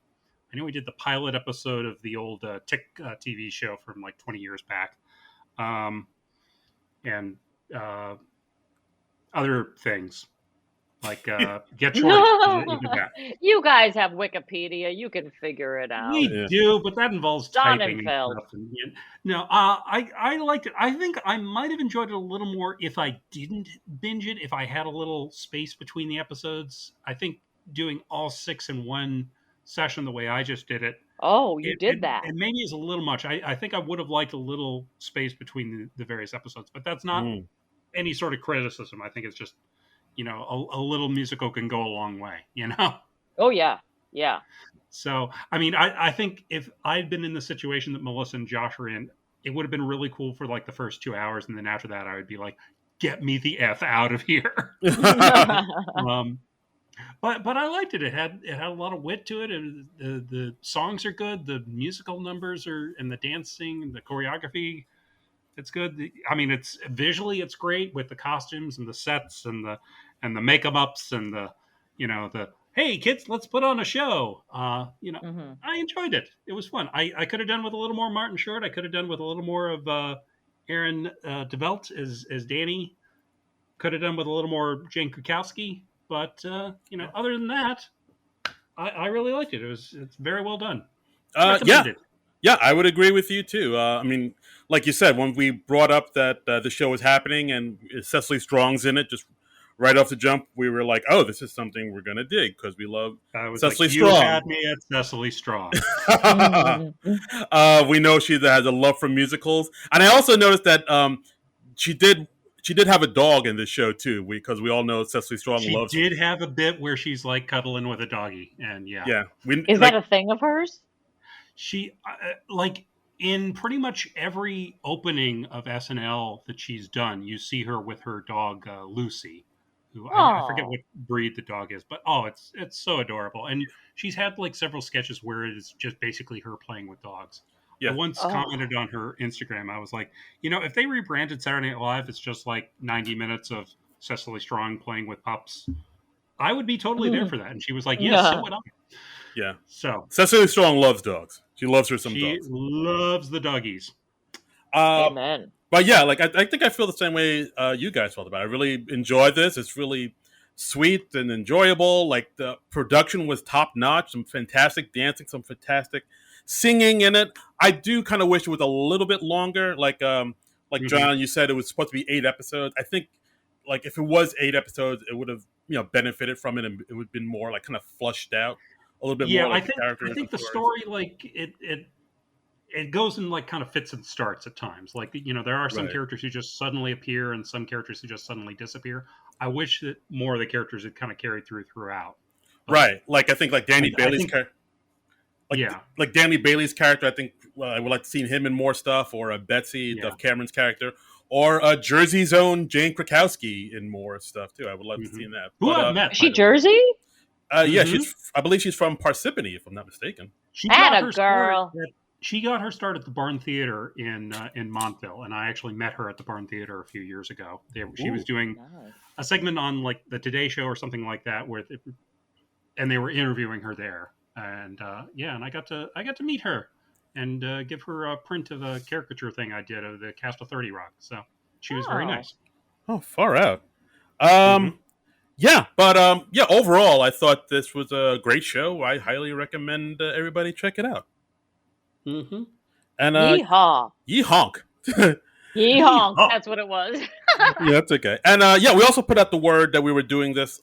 know he did the pilot episode of the old Tick TV show from like 20 years back, um, and uh, other things like Get Shorty. He did that. You guys have Wikipedia. You can figure it out. We Yeah. do, but that involves typing and Sonnenfeld. stuff. And, no, I liked it. I think I might have enjoyed it a little more if I didn't binge it. If I had a little space between the episodes, I think doing all 6 in one session the way I just did it, Oh, you did that. it maybe is a little much. I think I would have liked a little space between the various episodes, but that's not Mm. any sort of criticism. I think it's just a little musical can go a long way. You know. Oh yeah. Yeah. So, I mean, I think if I'd been in the situation that Melissa and Josh are in, it would have been really cool for like the first 2 hours. And then after that, I would be like, get me the F out of here. um, but I liked it. It had a lot of wit to it. The songs are good. The musical numbers are, and the dancing and the choreography, it's good. I mean, it's visually, it's great with the costumes and the sets and the makeup ups and the hey kids, let's put on a show. Hmm. I enjoyed it. It was fun. I could have done with a little more Martin Short. I could have done with a little more of Aaron DeVelt as Danny. Could have done with a little more Jane Krakowski. But other than that, I really liked it. It's very well done. Yeah. Recommended. Yeah, I would agree with you too. I mean, like you said, when we brought up that the show was happening and Cecily Strong's in it, just right off the jump, we were like, "Oh, this is something we're gonna dig because we love I was like, Cecily you Strong." had me at Cecily Strong. We know she has a love for musicals, and I also noticed that she did she did have a dog in this show too, because we all know Cecily Strong She loves. did have a bit where she's like cuddling with a doggy, and yeah, Yeah, we Is that like a thing of hers? she like in pretty much every opening of SNL that she's done, you see her with her dog Lucy, who I forget Oh. what breed the dog is, but it's so adorable. And she's had like several sketches where it's just basically her playing with dogs. I yeah. once Oh. commented on her Instagram. I was like, if they rebranded Saturday Night Live, it's just like 90 minutes of Cecily Strong playing with pups. I would be totally there for that. And she was like, yes, so Yeah. would I. Yeah. So Cecily Strong loves dogs. She loves her some she dogs. loves the doggies. Uh, Amen. but yeah, like I think I feel the same way you guys felt about it. I really enjoyed this. It's really sweet and enjoyable. Like the production was top notch. Some fantastic dancing, some fantastic singing in it. I do kind of wish it was a little bit longer. Like Mhm. John, you said it was supposed to be 8 episodes. I think like if it was 8 episodes, it would have benefited from it, and it would have been more like kind of flushed out a little bit Yeah, more like the I characters and think the stories. story like it goes in like kind of fits and starts at times. Like there are some Right. characters who just suddenly appear and some characters who just suddenly disappear. I wish that more of the characters had kind of carried throughout. But Right. Like I think like Danny I Bailey's think character. yeah. Like Danny Bailey's character, I think I would like to see him in more stuff, or Betsy, Yeah. Duff Cameron's character, or Jersey's own Jane Krakowski in more stuff too. I would love to see that. Who I've met, Is by she the way. Jersey? Yeah, Mhm. I believe she's from Parsippany, if I'm not mistaken. She got Atta her start. girl. She got her start at the Barn Theater in Montville, and I actually met her at the Barn Theater a few years ago. She was Ooh. doing Nice. a segment on like the Today Show or something like that, and they were interviewing her there. And and I got to meet her and give her a print of a caricature thing I did of the cast of 30 Rock. So she was very Oh. nice. Oh, far out. Mhm. Yeah, but yeah. Overall, I thought this was a great show. I highly recommend everybody check it out. Mm-hmm. And Yeehaw. ye honk. Yeehonk. That's what it was. Yeah, that's okay. And yeah, we also put out the word that we were doing this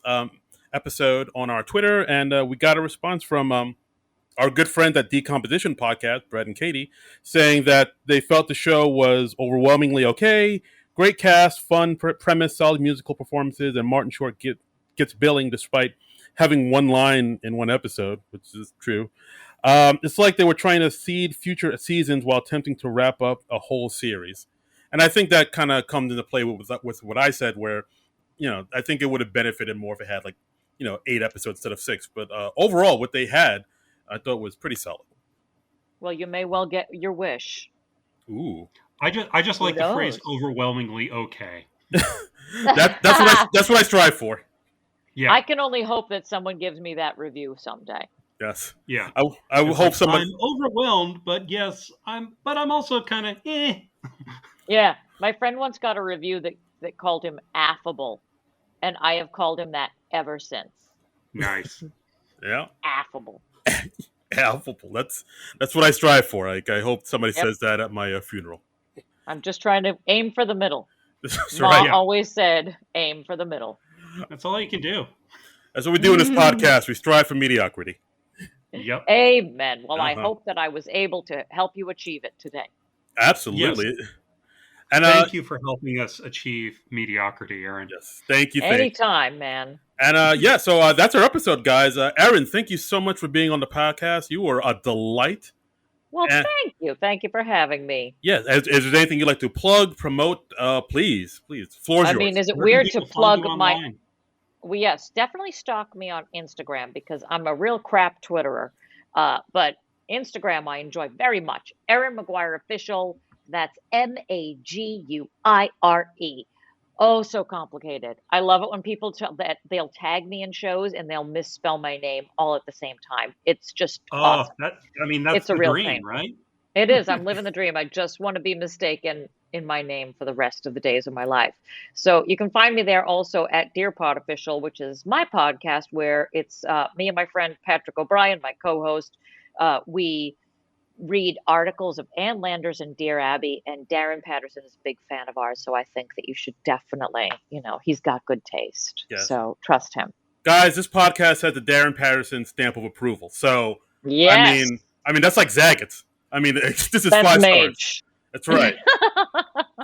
episode on our Twitter, and we got a response from our good friends at Decomposition Podcast, Brett and Katie, saying that they felt the show was overwhelmingly okay. Great cast, fun premise, solid musical performances, and Martin Short gets billing despite having one line in one episode, which is true. It's like they were trying to seed future seasons while attempting to wrap up a whole series. And I think that kind of comes into play with what I said, where, I think it would have benefited more if it had 8 episodes instead of 6. But overall, what they had, I thought was pretty solid. Well, you may well get your wish. Ooh. I just like Who the phrase knows? overwhelmingly okay. That's what I strive for. Yeah. I can only hope that someone gives me that review someday. Yes. Yeah. I will It's hope like, someone. I'm overwhelmed, but yes, I'm also kind of Yeah, my friend once got a review that called him affable, and I have called him that ever since. Nice. Yeah. Affable. Affable. That's what I strive for. Like I hope somebody Yep. says that at my funeral. I'm just trying to aim for the middle. That's Ma right. Yeah. always said, aim for the middle. That's all you can do. That's what we do in this podcast. We strive for mediocrity. Yep. Amen. Well, I Uh-huh. hope that I was able to help you achieve it today. Absolutely. And Thank you for helping us achieve mediocrity, Erin. yes, thank you. Anytime, man. And yeah, so that's our episode, guys. Erin, thank you so much for being on the podcast. You were a delight. Well, And- thank you. Thank you for having me. Yeah, is there anything you'd like to plug, promote? Please, floor's I yours. mean, is it Where can weird to people find plug you my... online? Well, yes, definitely stalk me on Instagram because I'm a real crap Twitterer. But Instagram I enjoy very much. Erin Maguire Official. That's Maguire. Oh, so complicated. I love it when people that they'll tag me in shows and they'll misspell my name all at the same time. It's just awesome. That's It's a the real dream, thing. right? It is. I'm living the dream. I just want to be mistaken in my name for the rest of the days of my life. So you can find me there also at Dear Pod Official, which is my podcast where it's me and my friend Patrick O'Brien, my co-host. We read articles of Ann Landers and Dear Abby, and Darren Patterson is a big fan of ours, so I think that you should definitely, he's got good taste. Yes. So trust him. Guys, this podcast has the Darren Patterson stamp of approval. So, yes. I mean that's like Zagat's. I mean, this is That's 5 Mage. stars. That's right.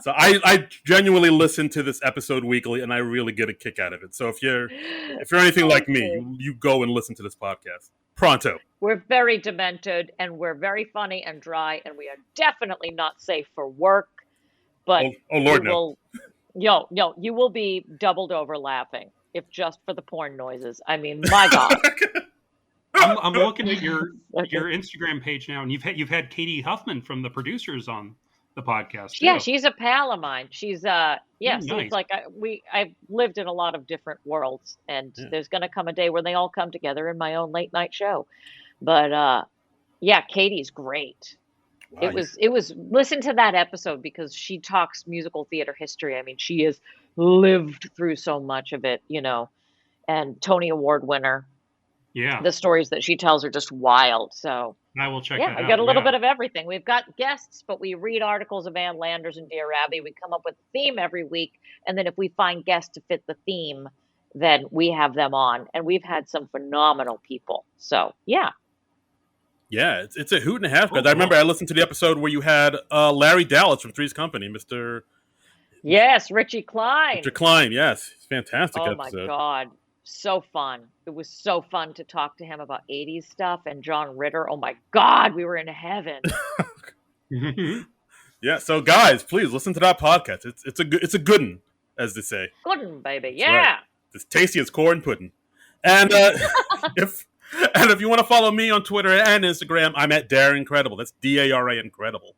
So I genuinely listen to this episode weekly, and I really get a kick out of it. So if you're anything like me, you go and listen to this podcast pronto. We're very demented, and we're very funny and dry, and we are definitely not safe for work. But oh Lord, no. You will be doubled over laughing if just for the porn noises. I mean, my God. I'm looking at your Instagram page now, and you've had Katie Huffman from the producers on the podcast too. Yeah, she's a pal of mine. She's nice. It's like I've lived in a lot of different worlds, and there's going to come a day where they all come together in my own late night show. But Katie's great. Wow. It was listen to that episode because she talks musical theater history. I mean, she has lived through so much of it, and Tony Award winner. Yeah. The stories that she tells are just wild. So I will check that out. I got a little bit of everything. We've got guests, but we read articles of Ann Landers and Dear Abby. We come up with a theme every week. And then if we find guests to fit the theme, then we have them on. And we've had some phenomenal people. So, yeah. Yeah, it's a hoot and a half, guys. I remember I listened to the episode where you had Larry Dallas from Three's Company, Mr. Yes, Richie Klein. Mr. Klein, yes. Fantastic episode. Oh, my God. So fun. It was so fun to talk to him about 80s stuff, and John Ritter. Oh my God, we were in heaven. Yeah, so guys, please listen to that podcast. It's a good one, as they say. Good one, baby. Yeah. Right. It's tasty as corn pudding. And if you want to follow me on Twitter and Instagram, I'm at Darren Incredible. That's DARA Incredible.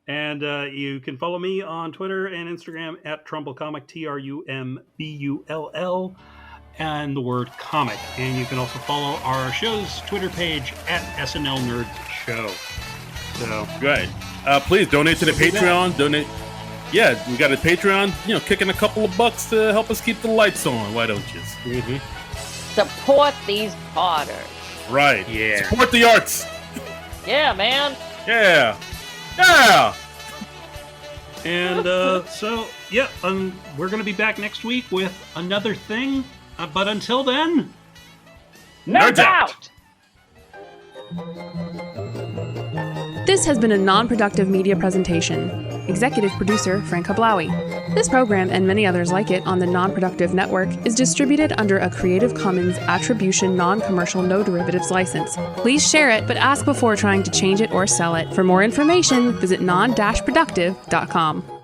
And you can follow me on Twitter and Instagram at TrumbleComic, TRUMBULL, and the word comic. And you can also follow our show's Twitter page at SNL Nerds Show. So great. Please donate to the Patreon. Donate. Yeah, we got a Patreon. Kicking a couple of bucks to help us keep the lights on. Why don't you? Mm-hmm. Support these potters. Right. Yeah. Support the arts. Yeah, man. Yeah. Yeah. And we're going to be back next week with another thing. But until then, no doubt. This has been a non-productive media presentation. Executive producer Frank Hablawi. This program and many others like it on the Non-Productive Network is distributed under a Creative Commons Attribution Non-Commercial No Derivatives license. Please share it, but ask before trying to change it or sell it. For more information, visit non-productive.com.